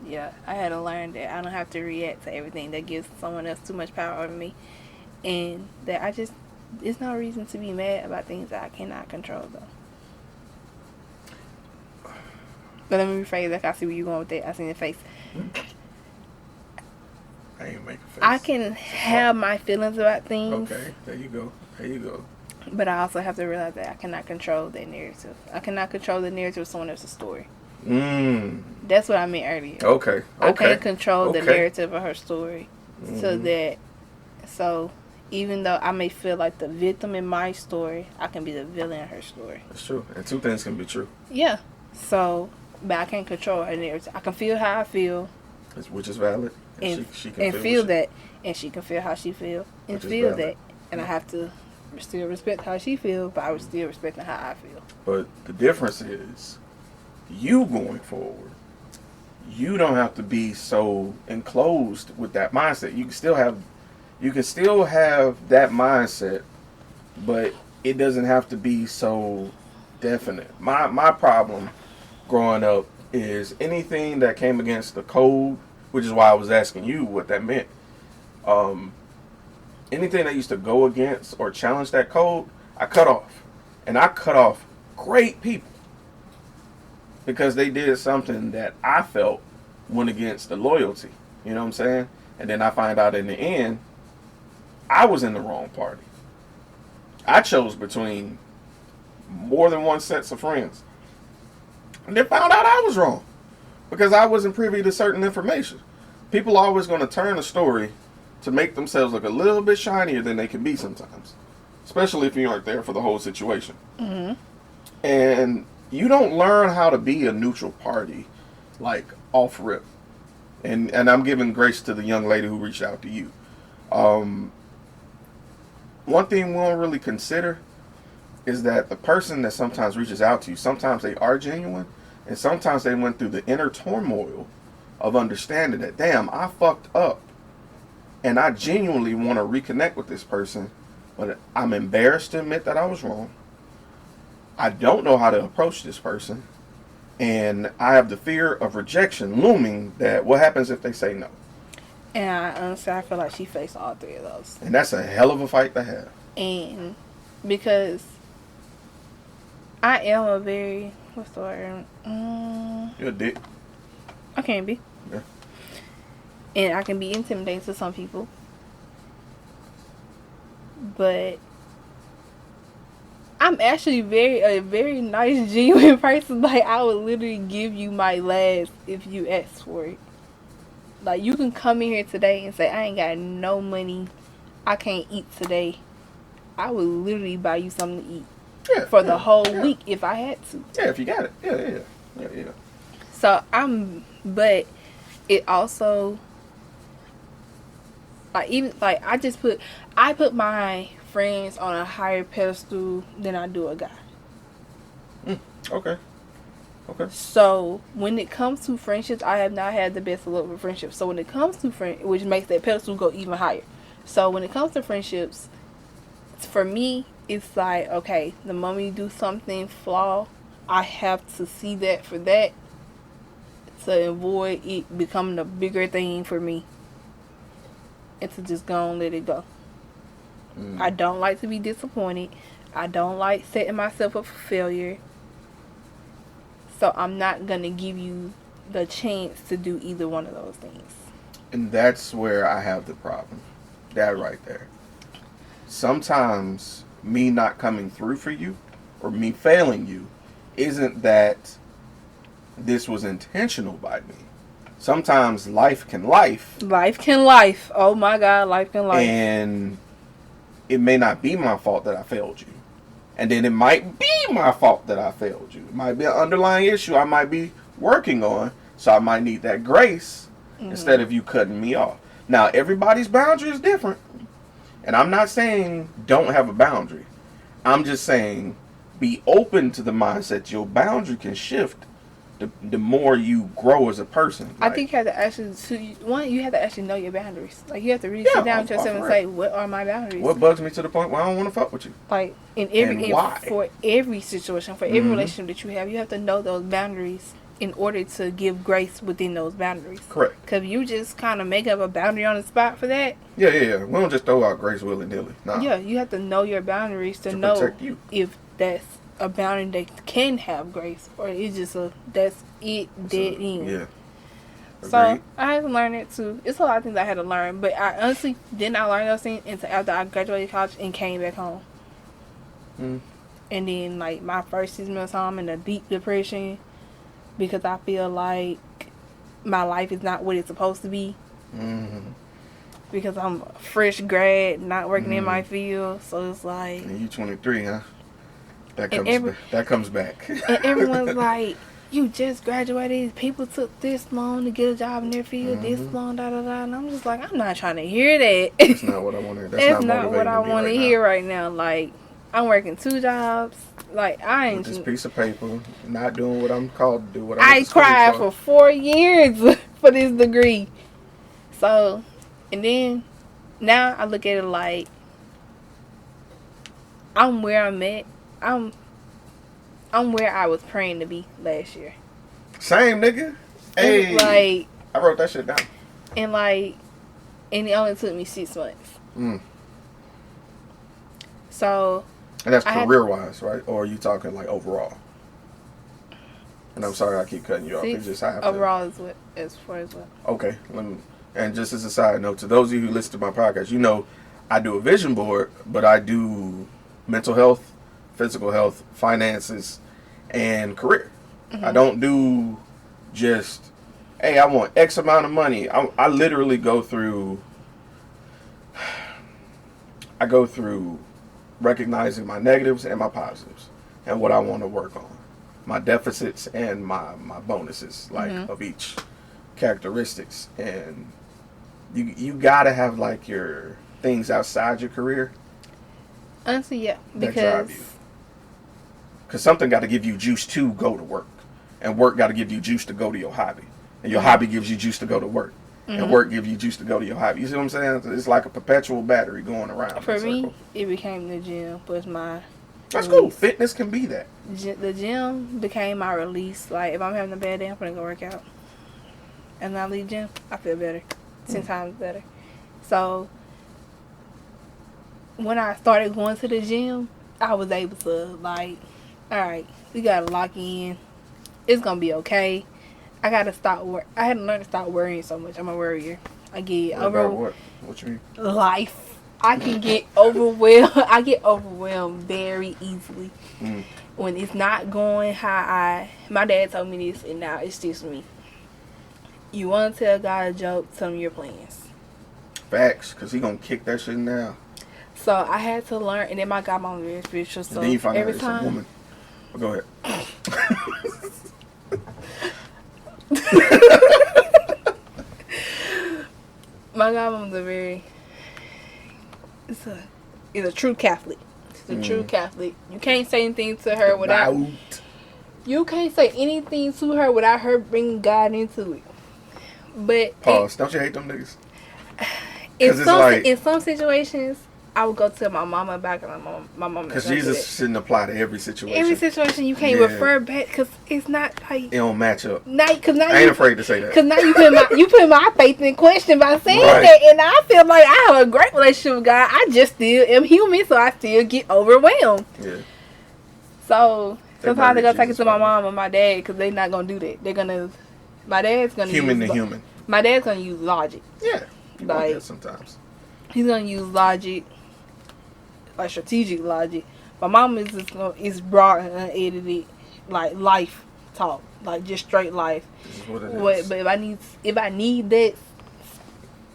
yeah, I had to learn that I don't have to react to everything that gives someone else too much power over me. And that there's no reason to be mad about things that I cannot control though. But let me rephrase that. I see where you're going with that. I see your face. I ain't making face. I can have my feelings about things. Okay, there you go. There you go. But I also have to realize that I cannot control that narrative. I cannot control the narrative of someone else's story. That's what I meant earlier. Okay. I can't control the Okay. narrative of her story. So even though I may feel like the victim in my story, I can be the villain in her story. That's true. And two things can be true. Yeah. So, but I can't control her narrative. I can feel how I feel. Which is valid. And she can feel what that. And she can feel how she feel. And Which is feel valid. that. And I have to still respect how she feel, but I would still respect how I feel. But the difference is, you going forward, you don't have to be so enclosed with that mindset. You can still have that mindset, but it doesn't have to be so definite. My problem growing up is anything that came against the code, which is why I was asking you what that meant. Anything that used to go against or challenge that code, I cut off. And I cut off great people because they did something that I felt went against the loyalty. You know what I'm saying? And then I find out in the end, I was in the wrong party. I chose between more than one sets of friends. And then found out I was wrong because I wasn't privy to certain information. People are always going to turn a story to make themselves look a little bit shinier than they can be sometimes, especially if you aren't there for the whole situation. Mm-hmm. And you don't learn how to be a neutral party like off rip. And I'm giving grace to the young lady who reached out to you. One thing we don't really consider is that the person that sometimes reaches out to you, sometimes they are genuine, and sometimes they went through the inner turmoil of understanding that, damn, I fucked up. And I genuinely want to reconnect with this person, but I'm embarrassed to admit that I was wrong. I don't know how to approach this person. And I have the fear of rejection looming that what happens if they say no? And I honestly, I feel like she faced all three of those. And that's a hell of a fight to have. And because I am a very, what's the word? You're a dick. I can be. Yeah. And I can be intimidating to some people. But I'm actually a very nice, genuine person. Like, I would literally give you my last if you ask for it. Like, you can come in here today and say, I ain't got no money. I can't eat today. I would literally buy you something to eat. Yeah, For the whole week if I had to. Yeah, if you got it. Yeah. So, but it also, I put my friends on a higher pedestal than I do a guy. Okay. So when it comes to friendships, I have not had the best of luck with friendships. So when it comes to which makes that pedestal go even higher. So when it comes to friendships, for me, it's like, okay, the moment you do something flaw, I have to see that for that to avoid it becoming a bigger thing for me. And to just go and let it go. I don't like to be disappointed. I don't like setting myself up for failure. So I'm not going to give you the chance to do either one of those things. And that's where I have the problem. That right there. Sometimes me not coming through for you or me failing you isn't that this was intentional by me. Sometimes life can life. Life can life. Oh my God, life can life. And it may not be my fault that I failed you. And then it might be my fault that I failed you. It might be an underlying issue I might be working on. So I might need that grace instead of you cutting me off. Now, everybody's boundary is different. And I'm not saying don't have a boundary. I'm just saying be open to the mindset your boundary can shift the more you grow as a person. I think you have to actually, you have to actually know your boundaries. Like, you have to really sit down with yourself and say, what are my boundaries? What bugs me to the point where I don't want to fuck with you? Like, for every situation, for every relationship that you have to know those boundaries in order to give grace within those boundaries. Correct. Because you just kind of make up a boundary on the spot for that. Yeah. We don't just throw out grace willy-nilly. Nah. Yeah, you have to know your boundaries to know protect you. If that's a boundary that can have grace, or it's just that's it, dead end. Yeah. So I had to learn it too. It's a lot of things I had to learn, but I honestly did not learn those things until after I graduated college and came back home. And then, like, my first 6 months home in a deep depression because I feel like my life is not what it's supposed to be. Because I'm a fresh grad, not working in my field, so it's like. And you 23, huh? That comes back. And everyone's like, you just graduated. People took this long to get a job in their field, this long, da da da. And I'm just like, I'm not trying to hear that. That's not what I want to hear. That's not what I want to hear right now. Like, I'm working 2 jobs. Like, I ain't. With this piece of paper, not doing what I'm called to do. I cried for 4 years for this degree. So, and then, now I look at it like, I'm where I'm at. I'm where I was praying to be last year. Same, nigga. Hey, like, I wrote that shit down. And it only took me 6 months. So. And that's career-wise, right? Or are you talking like overall? And I'm sorry I keep cutting you off. It's just I have overall as far as what? Okay, and just as a side note, to those of you who listen to my podcast, you know I do a vision board, but I do mental health, physical health, finances, and career. I don't do just, hey, I want X amount of money. I literally go through recognizing my negatives and my positives and what I want to work on. My deficits and my bonuses, like, of each characteristics. And you gotta have, like, your things outside your career. Honestly, yeah. Because something got to give you juice to go to work. And work got to give you juice to go to your hobby. And your hobby gives you juice to go to work. And work gives you juice to go to your hobby. You see what I'm saying? It's like a perpetual battery going around. For me, it became the gym was my That's cool. Fitness can be that. The gym became my release. Like, if I'm having a bad day, I'm gonna go work out. And I leave gym, I feel better. 10 times better. So, when I started going to the gym, I was able to, like, alright, we gotta lock in. It's gonna be okay. I had to learn to stop worrying so much. I'm a worrier. I get What you mean? life. I can get overwhelmed. I get overwhelmed very easily when it's not going how my dad told me this, and now it's just me. You want to tell God a joke, tell him your plans. Facts, because he going to kick that shit down. So I had to learn, and then my godmom very spiritual, so and then you find every out time. It's a woman. Well, go ahead. My godmom's a very... Is a true Catholic. She's a true Catholic. You can't say anything to her without... You can't say anything to her without her bringing God into it. But... Pause. Don't you hate them niggas? In some situations, I would go to my mama back and my mama. Because Jesus shouldn't apply to every situation. Every situation you can't refer back because it's not like... It don't match up. Now, I ain't afraid to say that. Because now you put my faith in question by saying that, and I feel like I have a great relationship with God. I just still am human, so I still get overwhelmed. Yeah. So sometimes I gotta take it to my mom and my dad because they're not gonna do that. They're gonna... My dad's gonna human to human. My dad's gonna use logic. Yeah. You want Like, that sometimes. He's gonna use logic, like strategic logic. My mom is broad and unedited, like life talk, like just straight life. This is what it is. But if I need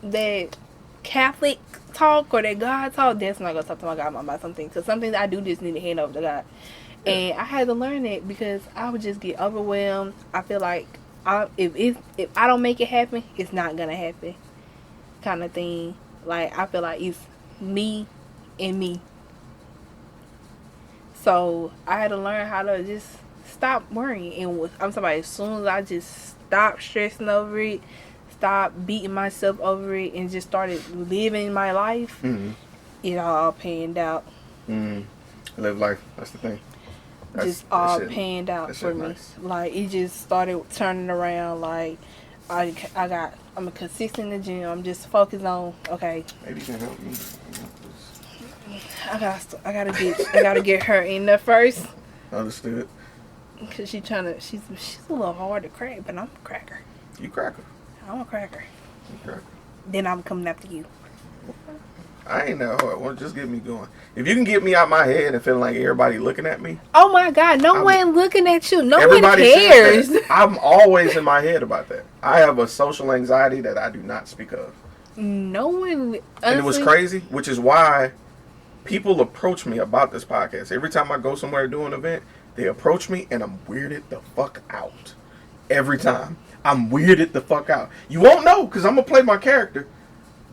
that Catholic talk or that God talk, that's not gonna talk to my godmom about something. Because some things I do just need to hand over to God, and I had to learn that because I would just get overwhelmed. I feel like if I don't make it happen, it's not gonna happen, kind of thing. Like, I feel like it's me and me. So I had to learn how to just stop worrying. And I'm somebody, as soon as I just stopped stressing over it, stopped beating myself over it, and just started living my life, it all panned out. Live life. That's the thing. Panned out for me. Nice. Like, it just started turning around. Like, I'm consistent in the gym. I'm just focused on, okay. Maybe you can help me. I gotta get her in there first. Understood. Cause she's a little hard to crack, but I'm a cracker. You cracker. I'm a cracker. You cracker. Then I'm coming after you. I ain't that hard. Well, just get me going. If you can get me out my head and feeling like everybody looking at me. Oh my God, no one looking at you. No one Everybody cares. I'm always in my head about that. I have a social anxiety that I do not speak of. No one. Honestly, and it was crazy, which is why people approach me about this podcast. Every time I go somewhere to do an event, they approach me and I'm weirded the fuck out. Every time. I'm weirded the fuck out. You won't know because I'm going to play my character,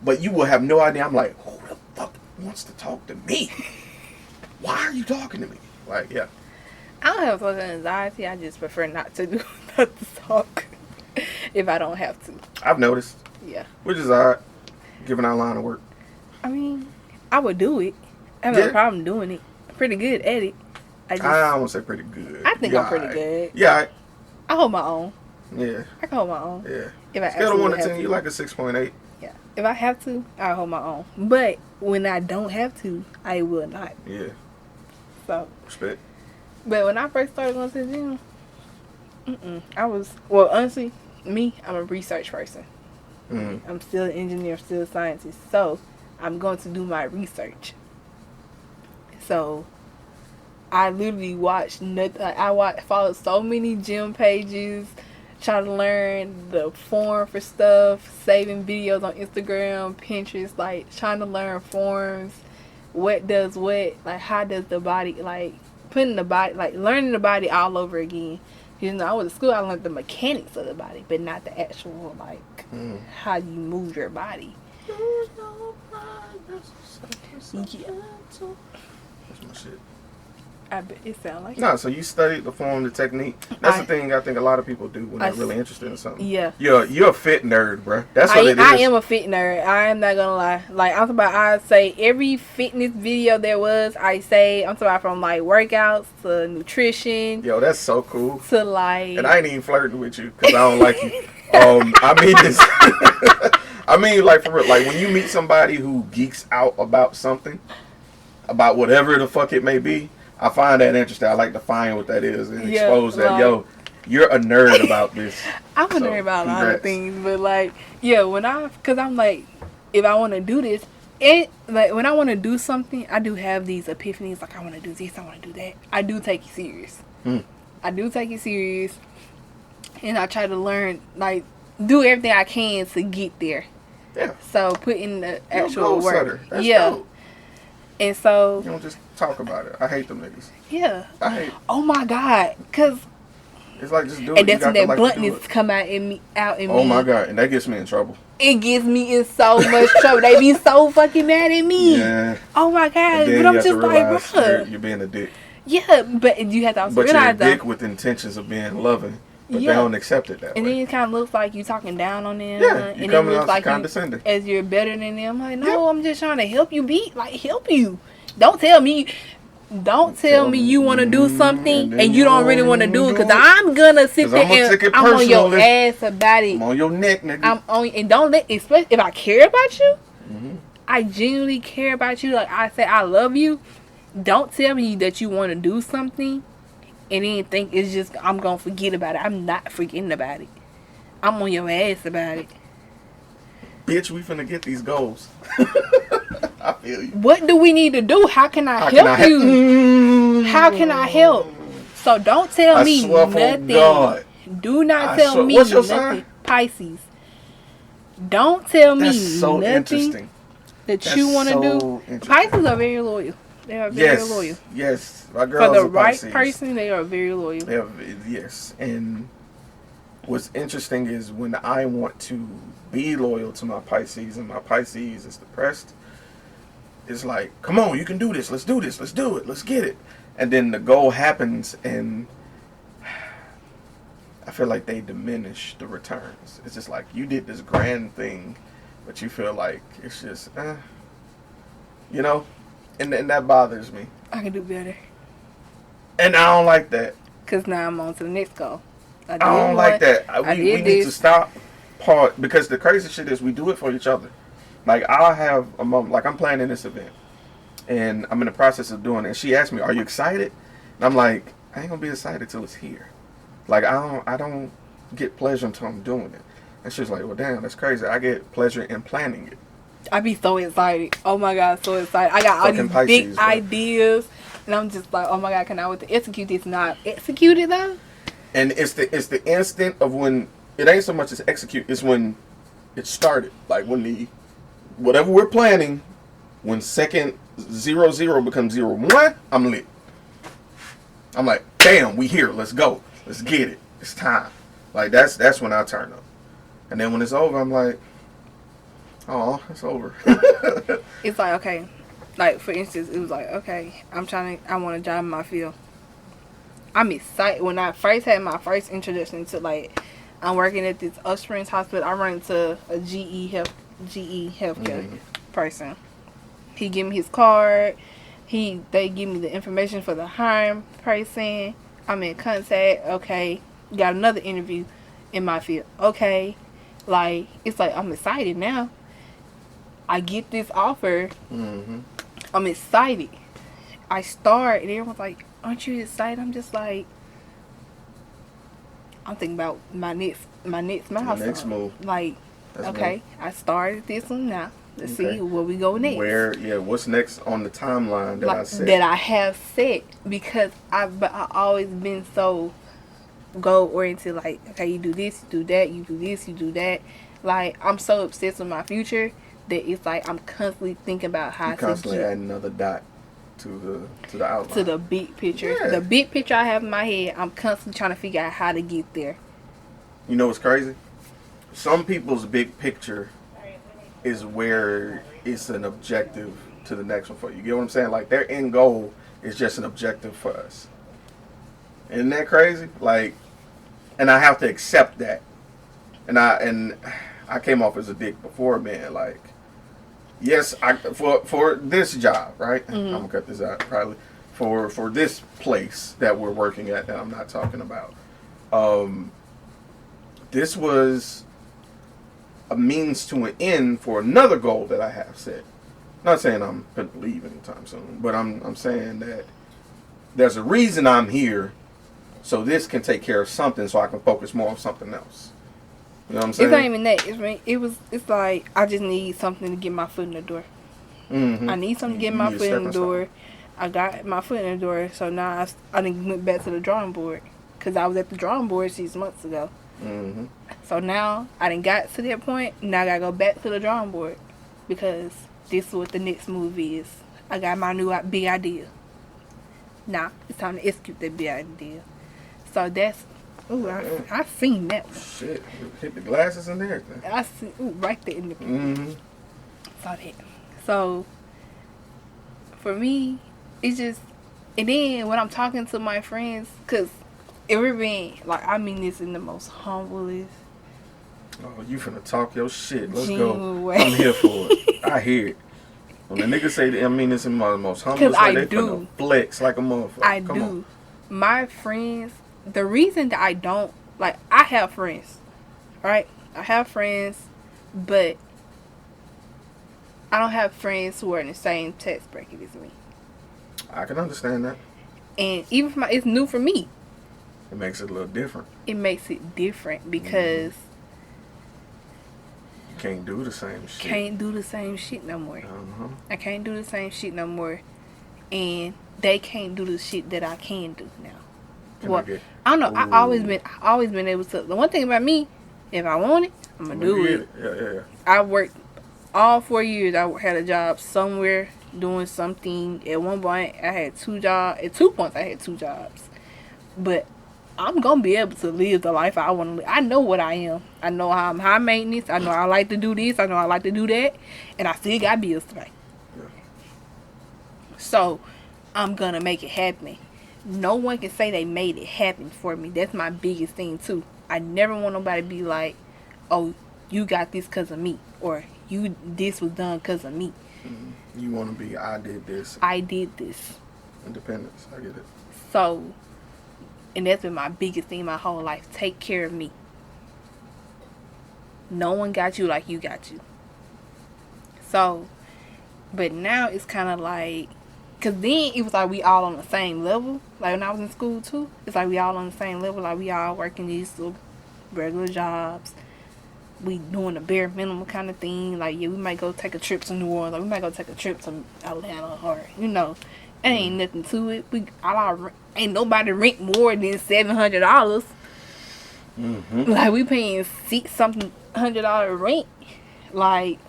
but you will have no idea. I'm like, who the fuck wants to talk to me? Why are you talking to me? Like, yeah. I don't have social anxiety. I just prefer not to talk if I don't have to. I've noticed. Yeah. Which is alright. Given our line of work. I mean, I would do it. I have no problem doing it. I'm pretty good at it. I won't say pretty good. I think I'm pretty good. Yeah. I hold my own. Yeah. I can hold my own. Yeah. If I Scale of 1 to 10, you like a 6.8. Yeah. If I have to, I hold my own. But when I don't have to, I will not. Yeah. So. Respect. But when I first started going to the gym, honestly, I'm a research person. I'm still an engineer, still a scientist. So, I'm going to do my research. So, I literally watched nothing. I followed so many gym pages, trying to learn the form for stuff, saving videos on Instagram, Pinterest, like trying to learn forms, what does what, like how does the body, like putting the body, like learning the body all over again. You know, I was at school, I learned the mechanics of the body, but not the actual, like, how you move your body. Yeah. That's my shit. I bet it sound like No, so you studied the form, the technique. That's the thing I think a lot of people do when they're really interested in something. Yeah. You're a fit nerd, bro. That's what it is. I am a fit nerd. I am not gonna lie. Like I'm talking about, I say every fitness video there was. I'm talking about from like workouts to nutrition. Yo, that's so cool. To like. And I ain't even flirting with you because I don't like you. I mean this. I mean, like for real. Like when you meet somebody who geeks out about something, about whatever the fuck it may be. I find that interesting. I like to find what that is and expose that. Yo, you're a nerd about this. I'm a nerd about a lot of things, but like, yeah, cause I'm like, if I want to do this, like when I want to do something, I do have these epiphanies. Like I want to do this, I want to do that. I do take it serious. I do take it serious, and I try to learn, like, do everything I can to get there. Yeah. So put in the actual work. Setter. That's yeah. Dope. And so you don't just talk about it. I hate them niggas. Yeah. I hate. Oh my God, cause it's like just do it. And that's when that bluntness come out in me. Oh my God, and that gets me in trouble. It gets me in so much trouble. They be so fucking mad at me. Yeah. Oh my God, but I'm just like, bro, you're being a dick. Yeah, but you have to also realize you're a dick with intentions of being loving. But they don't accept it that way. And then it kind of looks like you talking down on them. Yeah, and it looks like condescending. As you're better than them. Like, no, I'm just trying to help you help you. Don't tell me you want to do something and you don't really want to do it, because I'm gonna sit there and I'm on your ass about it. I'm on your neck, nigga. I'm on, and don't let, especially if I care about you, I genuinely care about you. Like I say, I love you. Don't tell me that you want to do something and then think it's just I'm gonna forget about it. I'm not forgetting about it. I'm on your ass about it. Bitch, we finna get these goals. I feel you. What do we need to do? How can I help you? How can I help? So don't tell me nothing. Do not tell me what's your nothing. sign? Pisces. Don't tell me so nothing that you want to do. Pisces are very loyal. They are very loyal. Yes, my girls for the right Pisces. person, they are very loyal. Yes, and what's interesting is when I want to be loyal to my Pisces and my Pisces is depressed, it's like, come on, you can do this. Let's do this. Let's do it. Let's get it. And then the goal happens, and I feel like they diminish the returns. It's just like you did this grand thing, but you feel like it's just, you know, and that bothers me. I can do better. And I don't like that. Because now I'm on to the next goal. I don't like that. We need to stop part, because the crazy shit is we do it for each other. Like I'll have a moment, like I'm planning this event and I'm in the process of doing it. And she asked me, "Are you excited?" And I'm like, I ain't gonna be excited till it's here. Like I don't get pleasure until I'm doing it. And she was like, "Well, damn, that's crazy. I get pleasure in planning it." I be so excited. Oh my God, so excited. I got all these Pisces, big ideas, and I'm just like, oh my God, can I wait to execute this? Not execute it though. And it's the instant of when it ain't so much as execute. It's when it started. Like when whatever we're planning, when second 00 becomes 01, I'm lit. I'm like, damn, we here. Let's go. Let's get it. It's time. Like that's when I turn up. And then when it's over, I'm like, oh, it's over. It's like, okay, like for instance, it was like, okay, I want to job in my field. I'm excited. When I first had my first introduction to, like, I'm working at this Upsprings hospital. I run into a GE healthcare person. He give me his card. They give me the information for the hiring person. I'm in contact. Okay, got another interview in my field. Okay, like it's like I'm excited now. I get this offer. I'm excited. I start, and everyone's like, "Aren't you excited?" I'm just like, I'm thinking about my next milestone. The next move. Like, that's okay, I started this one now. Let's see where we go next. What's next on the timeline that I set? That I have set, because I've always been so goal oriented. Like, okay, you do this, you do that, you do this, you do that. Like, I'm so obsessed with my future that it's like I'm constantly thinking about how to constantly add another dot to the outline, to the big picture. Yeah. The big picture I have in my head, I'm constantly trying to figure out how to get there. You know what's crazy? Some people's big picture is where it's an objective to the next one for you. You get what I'm saying? Like their end goal is just an objective for us. Isn't that crazy? Like, and I have to accept that. And I came off as a dick before, man. Like, yes, for this job, right? I'm gonna cut this out probably. For this place that we're working at that I'm not talking about. This was a means to an end for another goal that I have set. Not saying I'm going to leave anytime soon, but I'm saying that there's a reason I'm here, so this can take care of something, so I can focus more on something else. You know what I'm saying? It's not even that. It's like I just need something to get my foot in the door. Mm-hmm. I need something to get my foot in the door. I got my foot in the door, so now I didn't went back to the drawing board because I was at the drawing board 6 months ago. Mm-hmm. So now I done got to that point. Now I gotta go back to the drawing board because this is what the next move is. I got my new big idea. Now it's time to execute that big idea. So that's I seen that one. Shit, hit the glasses and everything. I see right there in the Mm-hmm. saw that. So for me, it's just, and then when I'm talking to my friends, cause if we're being like, I mean this in the most humblest. Oh, you finna talk your shit. Let's genuine go. way. I'm here for it. I hear it. When the niggas say that, I mean this in my most humble way, they finna flex like a motherfucker. I Come do. on. My friends, the reason that I don't, like, I have friends, right? I have friends, but I don't have friends who are in the same tax bracket as me. I can understand that. And even for it's new for me. It makes it a little different. It makes it different because you can't do the same shit. Can't do the same shit no more. Uh-huh. I can't do the same shit no more. And they can't do the shit that I can do now. I don't know. I always been able to. The one thing about me, if I want it, I'm gonna do it. Yeah. I worked all 4 years. I had a job somewhere doing something. At one point, I had 2 jobs. At 2 points, I had 2 jobs. But I'm gonna be able to live the life I want to live. I know what I am. I know how I'm high maintenance. I know I like to do this. I know I like to do that. And I still got bills to pay. Yeah. So I'm gonna make it happen. No one can say they made it happen for me. That's my biggest thing too. I never want nobody to be like, oh, you got this because of me, or this was done because of me. Mm-hmm. You want to be, I did this. I did this. Independence. I get it. So, and that's been my biggest thing my whole life. Take care of me. No one got you like you got you. So, but now it's kind of like, because then it was like we all on the same level. Like when I was in school too, it's like we all on the same level. Like we all working these little regular jobs. We doing the bare minimum kind of thing. Like, yeah, we might go take a trip to New Orleans. Like, we might go take a trip to Atlanta, or, you know, it ain't nothing to it. Ain't nobody rent more than $700. Mm-hmm. Like, we paying $600 rent. Like,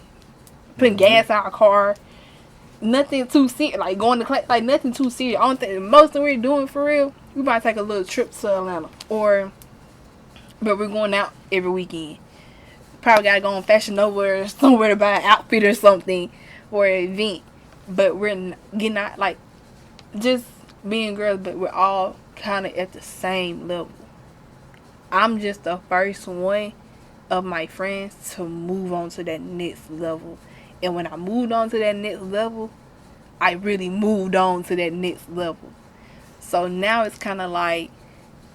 putting gas in our car. Nothing too serious. Like, going to class. Like, nothing too serious. Only thing, the most thing we're doing for real, we might take a little trip to Atlanta. But we're going out every weekend. Probably gotta go on Fashion Nova or somewhere to buy an outfit or something for an event. But we're getting out, like, just being girls, but we're all kind of at the same level. I'm just the first one of my friends to move on to that next level. And when I moved on to that next level, I really moved on to that next level. So now it's kind of like,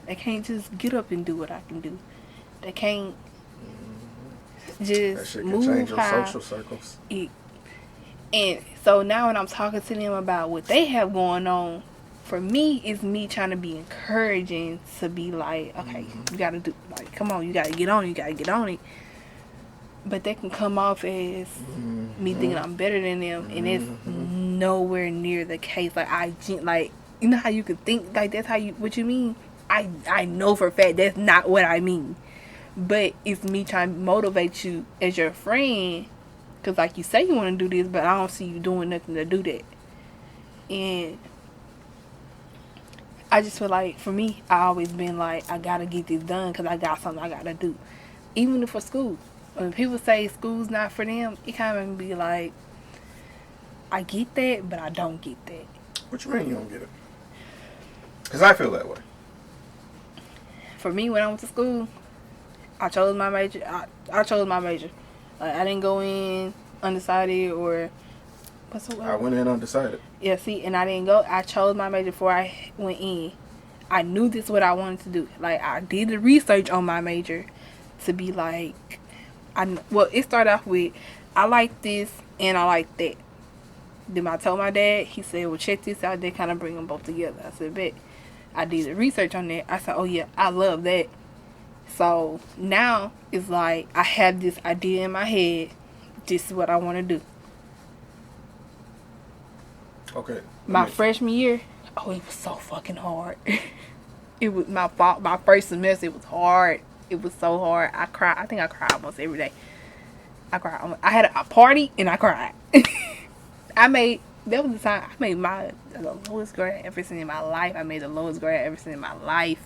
they can't just get up and do what I can do. They can't just that shit move can change your high. social circles. And so now when I'm talking to them about what they have going on, for me, it's me trying to be encouraging to be like, okay, you gotta do, like, come on, you gotta get on it. But they can come off as me thinking I'm better than them, and it's nowhere near the case. Like, you know how you could think like that's what you mean? I know for a fact that's not what I mean. But it's me trying to motivate you as your friend, because like you say you want to do this, but I don't see you doing nothing to do that. And I just feel like, for me, I always been like, I gotta get this done because I got something I gotta do. Even for school. When people say school's not for them, it kind of be like, I get that, but I don't get that. What you mean you don't get it? Because I feel that way. For me, when I went to school, I chose my major. I chose my major. Like, I didn't go in undecided or what's the word? I went in undecided. Yeah, see, and I didn't go. I chose my major before I went in. I knew this is what I wanted to do. Like, I did the research on my major to be like, well, it started off with, I like this and I like that. Then I told my dad, he said, well, check this out. They kind of bring them both together. I said, bet. I did the research on that. I said, oh yeah, I love that. So now it's like I have this idea in my head. This is what I want to do. Okay. My freshman year, oh, it was so fucking hard. It was my fault. My first semester, it was hard. It was so hard. I cried. I think I cried almost every day. I cried. I had a party and I cried. That was the time I made the lowest grade I ever seen in my life. I made the lowest grade I ever seen in my life.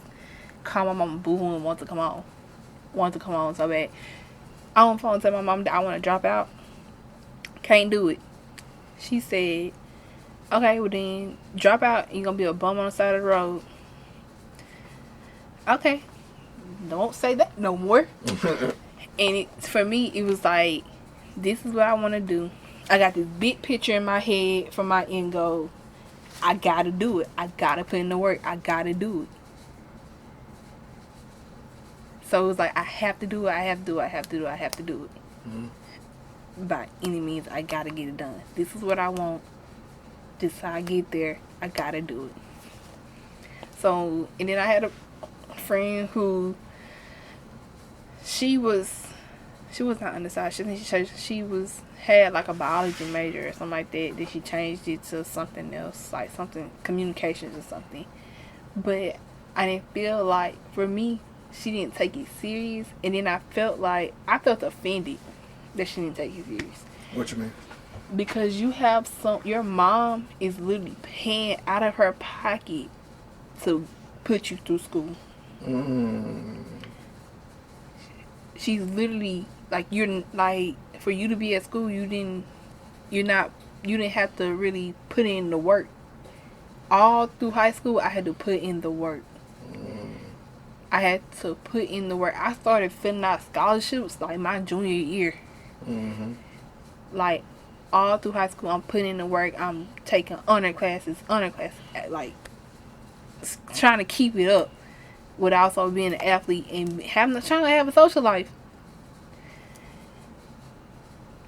Call my mama boo-hoo and want to come on so bad. I on the phone tell my mom that I want to drop out. Can't do it. She said, okay, well then drop out. You're gonna be a bum on the side of the road. Okay, don't say that no more. And for me, it was like, this is what I want to do. I got this big picture in my head for my end goal. I gotta do it. I gotta put in the work. I gotta do it. So it was like, I have to do it. I have to do it. I have to do it. I have to do it. Mm-hmm. By any means, I gotta get it done. This is what I want. This is how I get there. I gotta do it. So, and then I had a friend who she was not undecided. She had like a biology major or something like that. Then she changed it to something else, like something communications or something. But I didn't feel like, for me, she didn't take it serious. And then I felt offended that she didn't take it serious. What you mean? Because your mom is literally paying out of her pocket to put you through school. She's literally like, for you to be at school, you didn't have to really put in the work. All through high school, I had to put in the work. I had to put in the work. I started filling out scholarships like my junior year. Mm-hmm. Like, all through high school, I'm putting in the work. I'm taking honor classes, like trying to keep it up with also being an athlete and trying to have a social life.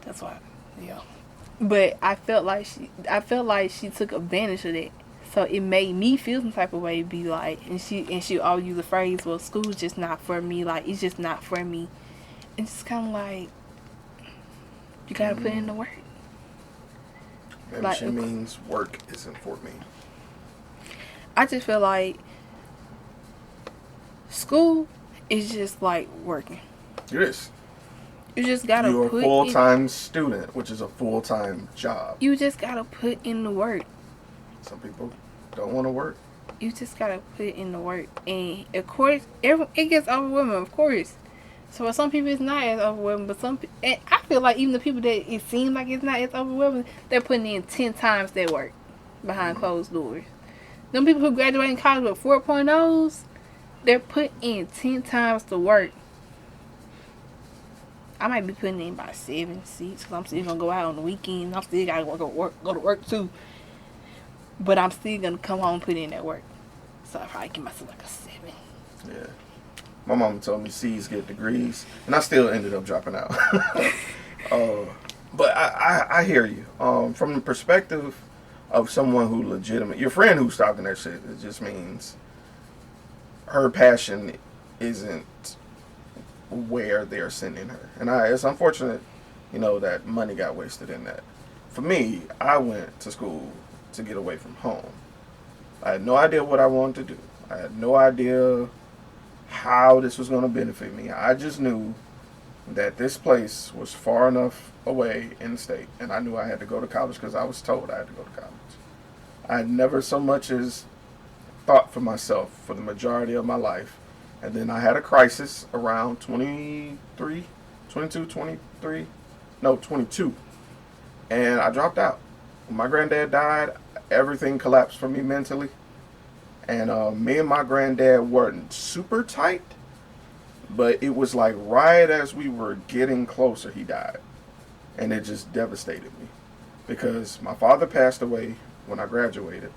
That's why, yeah. But I felt like she took advantage of that. So it made me feel some type of way, be like, and she always use the phrase, well, school's just not for me, like, it's just not for me. And it's kind of like, you gotta put in the work. Maybe like, she means work isn't for me. I just feel like school is just like working. It is. You just gotta You're put a full-time student, which is a full-time job. You just gotta put in the work. Some people don't want to work. You just gotta put in the work, and of course, it gets overwhelming. Of course, so for some people it's not as overwhelming, but and I feel like even the people that it seems like it's not as overwhelming, they're putting in 10 times their work behind closed doors. Them people who graduate in college with 4.0s, they're putting in 10 times the work. I might be putting in about 7, 6, because I'm still gonna go out on the weekend. I'm still gotta go to work too. But I'm still gonna come home and put in that work. So I probably give myself like a 7. Yeah. My mom told me C's get degrees, and I still ended up dropping out. But I hear you. From the perspective of someone who legitimate, your friend who's talking that shit, it just means her passion isn't where they're sending her. And it's unfortunate, that money got wasted in that. For me, I went to school to get away from home. I had no idea what I wanted to do. I had no idea how this was going to benefit me. I just knew that this place was far enough away in the state, and I knew I had to go to college because I was told I had to go to college. I had never so much as thought for myself for the majority of my life. And then I had a crisis around 22, and I dropped out. When my granddad died, everything collapsed for me mentally. And me and my granddad weren't super tight, but it was like right as we were getting closer, he died. And it just devastated me because my father passed away when I graduated.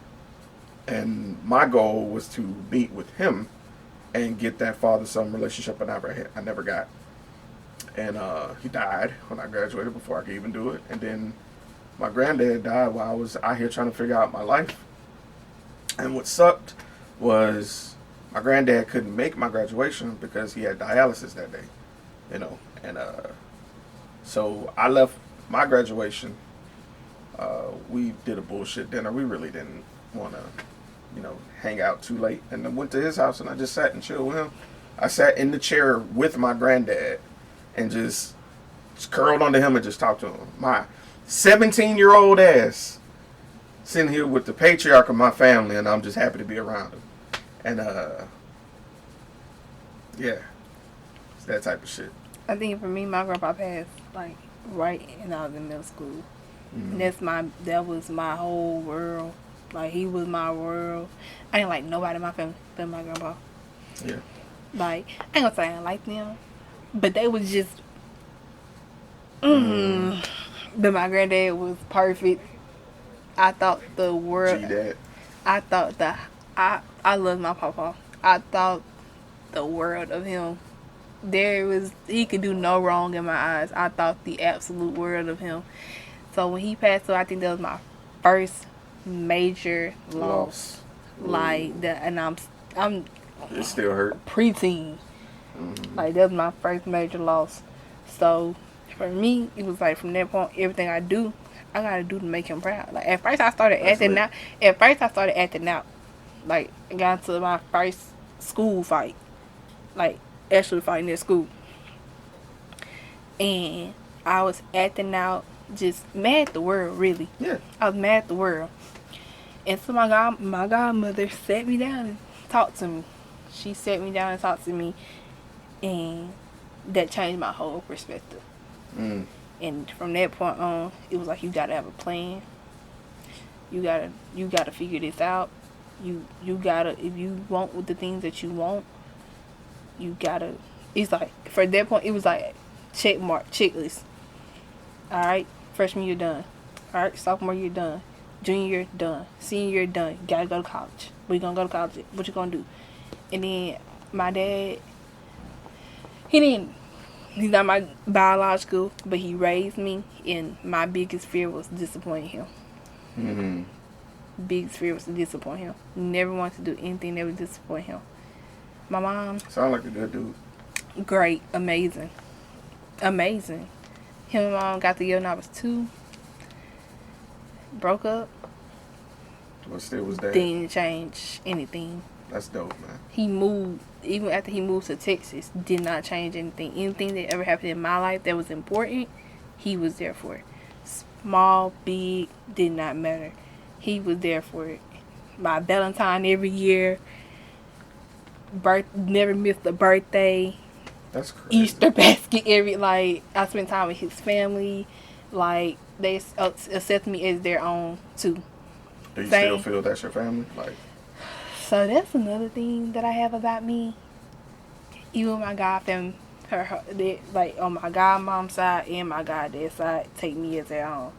And my goal was to meet with him and get that father-son relationship I never got. And he died when I graduated before I could even do it. And then my granddad died while I was out here trying to figure out my life. And what sucked was my granddad couldn't make my graduation because he had dialysis that day, you know. And so I left my graduation. We did a bullshit dinner. We really didn't want to, you know, hang out too late. And then went to his house and I just sat and chilled with him. I sat in the chair with my granddad and just curled onto him and just talked to him. My 17-year-old ass sitting here with the patriarch of my family, and I'm just happy to be around him. And yeah, it's that type of shit. I think for me, my grandpa passed like right when I was in middle school. Mm-hmm. And that was my whole world. Like, he was my world. I didn't like nobody in my family but my grandpa. Yeah. Like, I ain't gonna say I didn't like them, but they was just but my granddad was perfect. I thought the world G-Dad. I love my papa. I thought the world of him. He could do no wrong in my eyes. I thought the absolute world of him. So when he passed away, I think that was my first major loss. Like that, and I'm It still hurt. preteen. Like, that was my first major loss. So for me, it was like from that point, everything I do, I gotta do to make him proud. Like, at first I started acting out. Like, I got into my first school fight. Like, actually fighting at school. And I was acting out, just mad at the world, really. Yeah. I was mad at the world. And so my godmother sat me down and talked to me. She sat me down and talked to me. And that changed my whole perspective. And from that point on, it was like, you gotta have a plan. You gotta figure this out. You gotta, if you want the things that you want, you gotta. It's like, for that point, it was like checklist. All right, freshman year done. All right, sophomore year done. Junior year done. Senior year done. You gotta go to college. Where you gonna go to college? What you gonna do? And then my dad, he's not my biological, but he raised me, and my biggest fear was disappointing him. Mm-hmm. Biggest fear was to disappoint him. Never wanted to do anything that would disappoint him. My mom, Sound like a good dude. great, amazing. Him and my mom got together when I was 2. Broke up. But still was there. Didn't change anything. That's dope, man. He moved, even after he moved to Texas, did not change anything. Anything that ever happened in my life that was important, he was there for it. Small, big, did not matter. He was there for it. My Valentine every year. Never missed a birthday. That's crazy. Easter basket I spent time with his family. Like, they accept me as their own too. Do you Same. still feel that's your family? Like, So that's another thing that I have about me. Even my god family, like on my godmom's side and my goddad's side, take me as their own.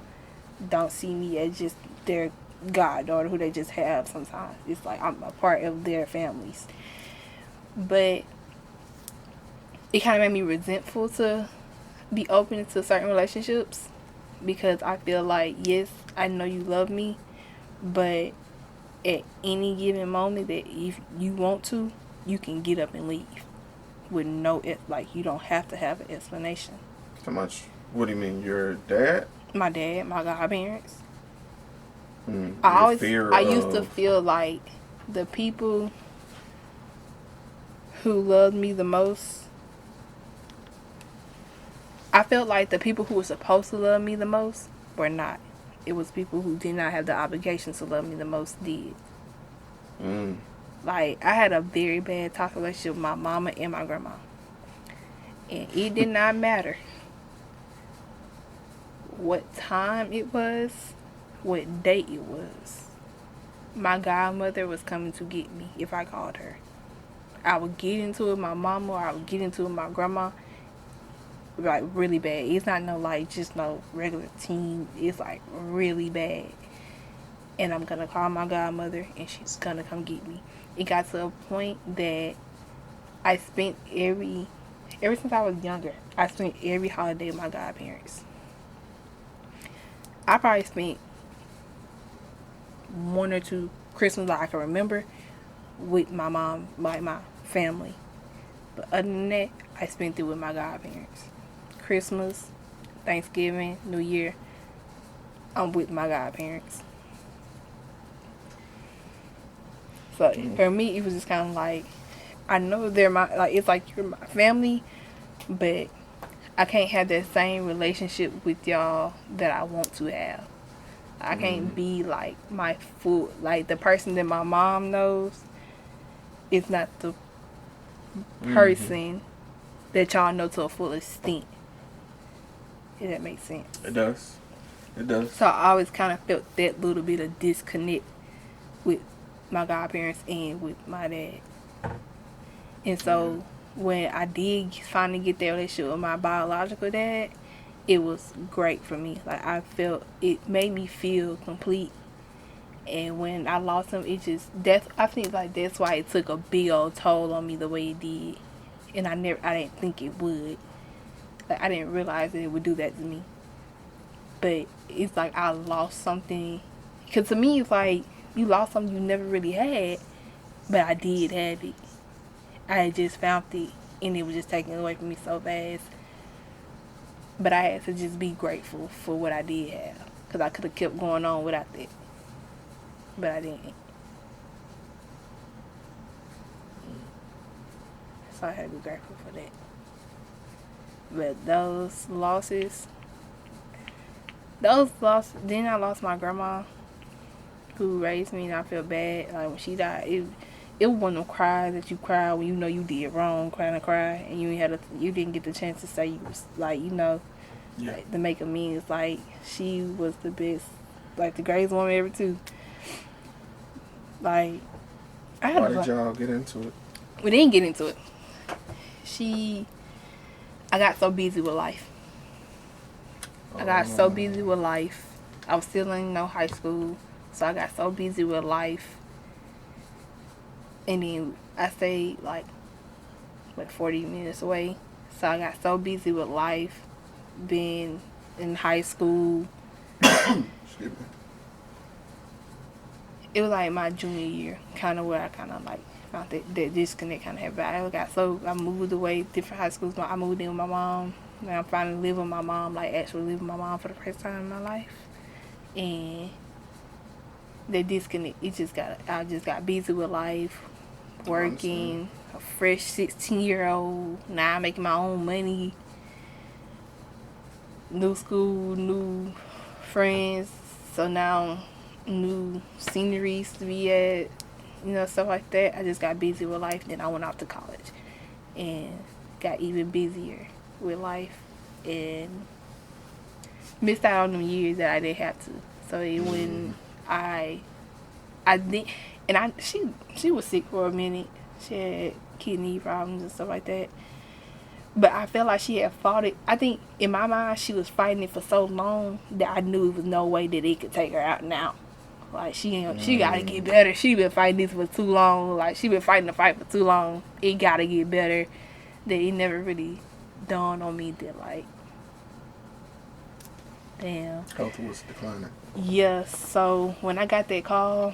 Don't see me as just their goddaughter who they just have sometimes. It's like I'm a part of their families. But it kind of made me resentful to be open to certain relationships, because I feel like, yes, I know you love me, but at any given moment that if you want to, you can get up and leave with no, like, you don't have to have an explanation. how much? What do you mean? Your dad? My dad, my godparents. Your I used to of- feel like the people who loved me the most, I felt like the people who were supposed to love me the most were not. It was people who did not have the obligation to love me the most did. Like, I had a very bad toxic relationship with my mama and my grandma. And it did not matter what time it was, what date it was. my godmother was coming to get me if I called her. I would get into it with my mama, or I would get into it with my grandma, like really bad. It's not no like just no regular teen. It's like really bad. And I'm gonna call my godmother, and she's gonna come get me. It got to a point that I spent ever since I was younger, I spent every holiday with my godparents. I probably spent one or two Christmas that I can remember with my mom, like my family. But other than that, I spent it with my godparents. Christmas, Thanksgiving, New Year, I'm with my godparents. So for me, it was just kind of like, I know they're my, like, it's like you're my family, but I can't have that same relationship with y'all that I want to have. I can't be like my full, like the person that my mom knows is not the person that y'all know to a full extent. If that makes sense. It does. It does. So I always kind of felt that little bit of disconnect with my godparents and with my dad. And so when I did finally get that relationship with my biological dad, it was great for me. Like, I felt, it made me feel complete. And when I lost him, it just, I think like that's why it took a big old toll on me the way it did. And I didn't think it would. Like, I didn't realize that it would do that to me. But it's like I lost something. Because to me, it's like you lost something you never really had. But I did have it. I had just found it. And it was just taken away from me so fast. But I had to just be grateful for what I did have. Because I could have kept going on without that. But I didn't. So I had to be grateful for that. But those losses, then I lost my grandma who raised me, and I feel bad. Like, when she died, it was one of them cries that you cry when you know you did wrong, crying to cry, and you didn't get the chance to say you was, like, you know, like, to make amends. Like, she was the best, like, the greatest woman ever too. Like, Why did y'all get into it? We didn't get into it. I got so busy with life. I was still in high school, so I got so busy with life. And then I stayed like 40 minutes away. So I got so busy with life, being in high school. Excuse me. It was like my junior year, kind of where I kind of like found that disconnect kind of happened. I moved away, different high schools. I moved in with my mom. Now I'm finally living with my mom, like actually living with my mom for the first time in my life. And the disconnect, I just got busy with life, working, a fresh 16-year-old. Now I'm making my own money. New school, new friends. So now new sceneries to be at, stuff like that. I just got busy with life. Then I went off to college and got even busier with life and missed out on them years that I didn't have to. So when I did, and she was sick for a minute. She had kidney problems and stuff like that. But I felt like she had fought it. I think in my mind she was fighting it for so long that I knew it was no way that it could take her out now. Like, she gotta get better. She been fighting this for too long. Like, she been fighting the fight for too long. It gotta get better. That it never really dawned on me that, like, damn. Health was declining. Yes. So when I got that call,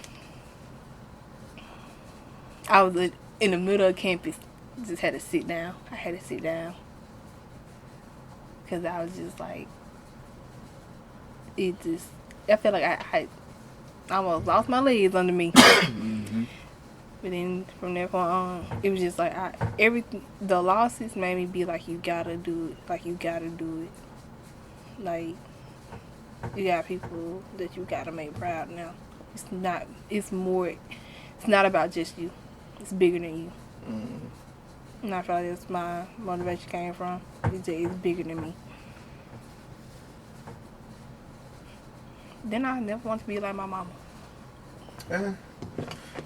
I was in the middle of campus. Just had to sit down. I had to sit down. Because I was just like, I felt like I almost lost my legs under me. But then from that point on, it was just like, the losses made me be like, you gotta do it. Like, you gotta do it. Like, you got people that you gotta make proud now. It's not about just you. It's bigger than you. And I feel like that's my motivation came from. It's bigger than me. Then I never want to be like my mama.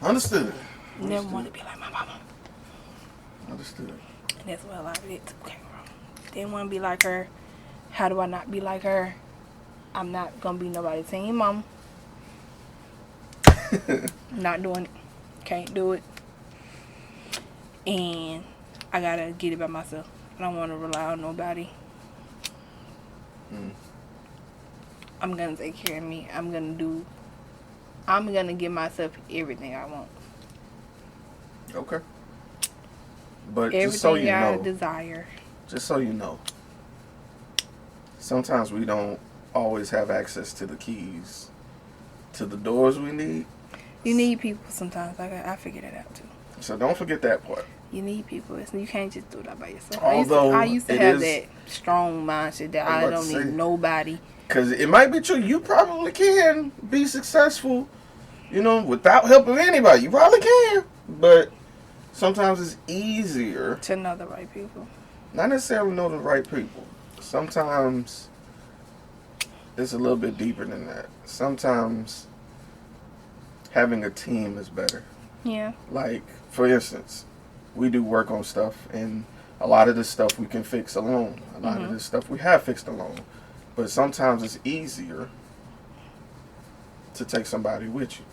Understood. Never want to be like my mama. Understood. And that's what a lot of it came from. Didn't want to be like her. How do I not be like her? I'm not going to be nobody's team mama. Not doing it. Can't do it. And I got to get it by myself. I don't want to rely on nobody. I'm going to take care of me. I'm going to give myself everything I want. Okay. But Everything just so you I know, desire. just so you know, sometimes we don't always have access to the keys to the doors we need. You need people sometimes. I figured it out too. So don't forget that part. You need people. You can't just do that by yourself. Although I used to it have is- that strong mindset that I I was don't about to need say. nobody. Because it might be true. You probably can be successful, without helping anybody. You probably can. But sometimes it's easier To know the right people. not necessarily know the right people. Sometimes it's a little bit deeper than that. Sometimes having a team is better. Yeah. Like, for instance, we do work on stuff, and a lot of this stuff we can fix alone. A lot of this stuff we have fixed alone. But sometimes it's easier to take somebody with you.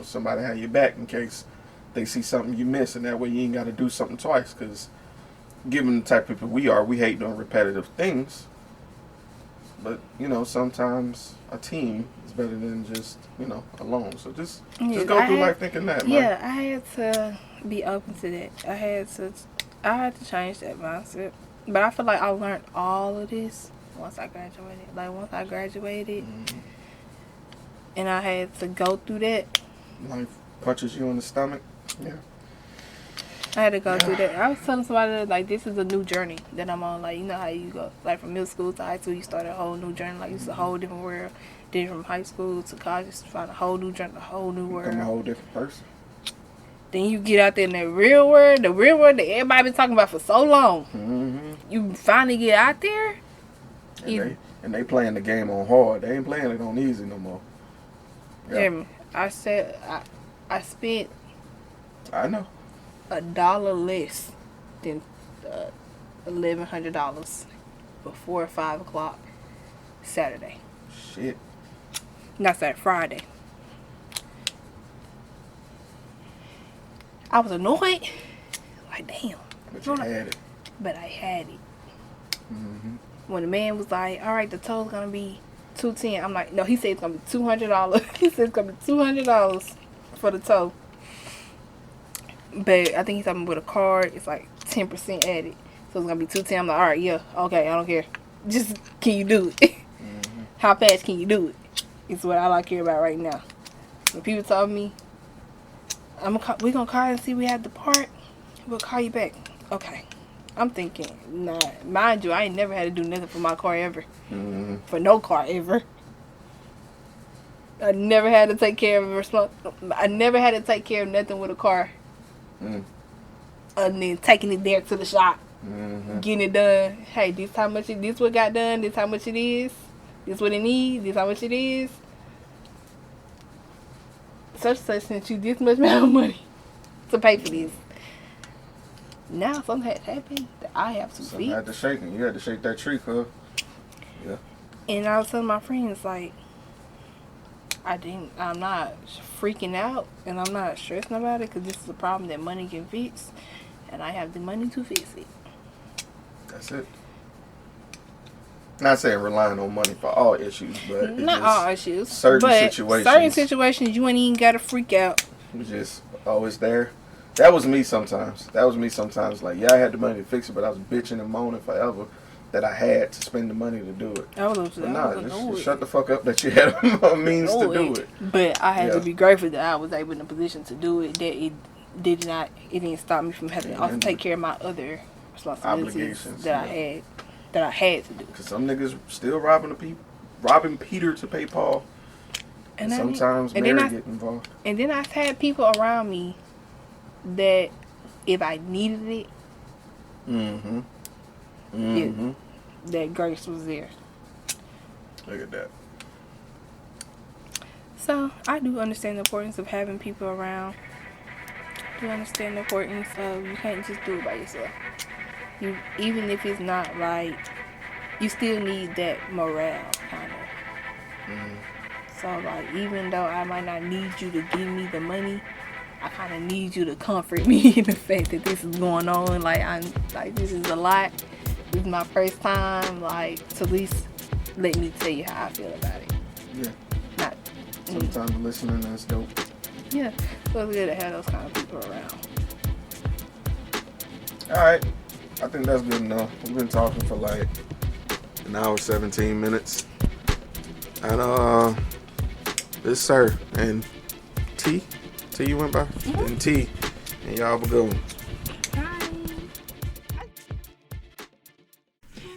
Somebody have your back in case they see something you miss, and that way you ain't got to do something twice. Because given the type of people we are, we hate doing repetitive things. But, sometimes a team is better than just, alone. So just go through life thinking that, man. Yeah, I had to be open to that. I had to change that mindset. But I feel like I learned all of this once I graduated. Like, once I graduated, and I had to go through that. Life punches you in the stomach. Yeah. I had to go through that. I was telling somebody that, like, this is a new journey that I'm on. Like, you know how you go, like, from middle school to high school, you start a whole new journey. Like, it's a whole different world. Then from high school to college, you find a whole new journey, a whole new world. Become a whole different person. Then you get out there in the real world that everybody been talking about for so long. Mm-hmm. You finally get out there. And they playing the game on hard. They ain't playing it on easy no more. Yeah. I said I spent I know. $1 less than $1,100 before 5 o'clock Saturday. Shit. Not Saturday, Friday. I was annoyed. Like, damn. But you had it. But I had it. Mm-hmm. When the man was like, all right, the toll's going to be $210. I'm like, no, he said it's going to be $200. He said it's going to be $200 for the toll. But I think he's talking with a card. It's like 10% added. So it's going to be $210. I'm like, all right, yeah, okay, I don't care. Just, can you do it? How fast can you do it? It's what I like to hear about right now. When people told me, we're going to call and see we have the part. We'll call you back. Okay. I'm thinking, nah, mind you, I ain't never had to do nothing for my car ever. Mm-hmm. For no car ever. I never had to take care of I never had to take care of nothing with a car. And then taking it there to the shop. Mm-hmm. Getting it done. Hey, this how much this what got done, this how much it is. This what it needs, this how much it is. Such sent you this much amount of money to pay for this. Now something had happened that I have to Something fix. had to shake it. You had to shake that tree, cuz. Yeah. And I was telling my friends, like, I'm not freaking out and I'm not stressing about it because this is a problem that money can fix. And I have the money to fix it. That's it. Not saying relying on money for all issues, but it's Not just all issues. certain but situations. certain situations you ain't even got to freak out. It's just always there. That was me sometimes. Like, yeah, I had the money to fix it, but I was bitching and moaning forever that I had to spend the money to do it. I was But nah, just annoyed. shut the fuck up that you had a means to do it. But I had to Yeah. be grateful that I was able in a position to do it. That it didn't stop me from having to also take care of my other responsibilities Obligations, that I had to do. Because some niggas still robbing Peter to pay Paul. And sometimes Mary get involved. And then I've had people around me that if I needed it, Mm-hmm. Mm-hmm. that grace was there. Look at that. So I do understand the importance of having people around. I do understand the importance of you can't just do it by yourself. You, even if it's not like, you still need that morale, kind of. So like, even though I might not need you to give me the money, I kind of need you to comfort me in the fact that this is going on. Like, I'm like, this is a lot. This is my first time. Like, to at least let me tell you how I feel about it. Yeah. Not. Sometimes listening, that's dope. Yeah. So it's good to have those kind of people around. All right. I think that's good enough. We've been talking for like an hour, 17 minutes. And this Sir and T you went by? And T. And y'all have a good one.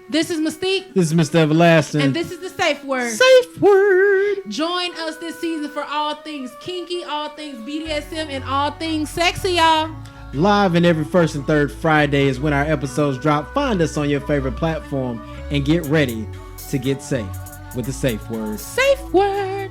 This is Mystique. This is Mr. Everlasting. And this is the Safe Word. Safe Word. Join us this season for all things kinky, all things BDSM, and all things sexy, y'all. Live and every first and third Friday is when our episodes drop. Find us on your favorite platform and get ready to get safe with the Safe Word. Safe Word.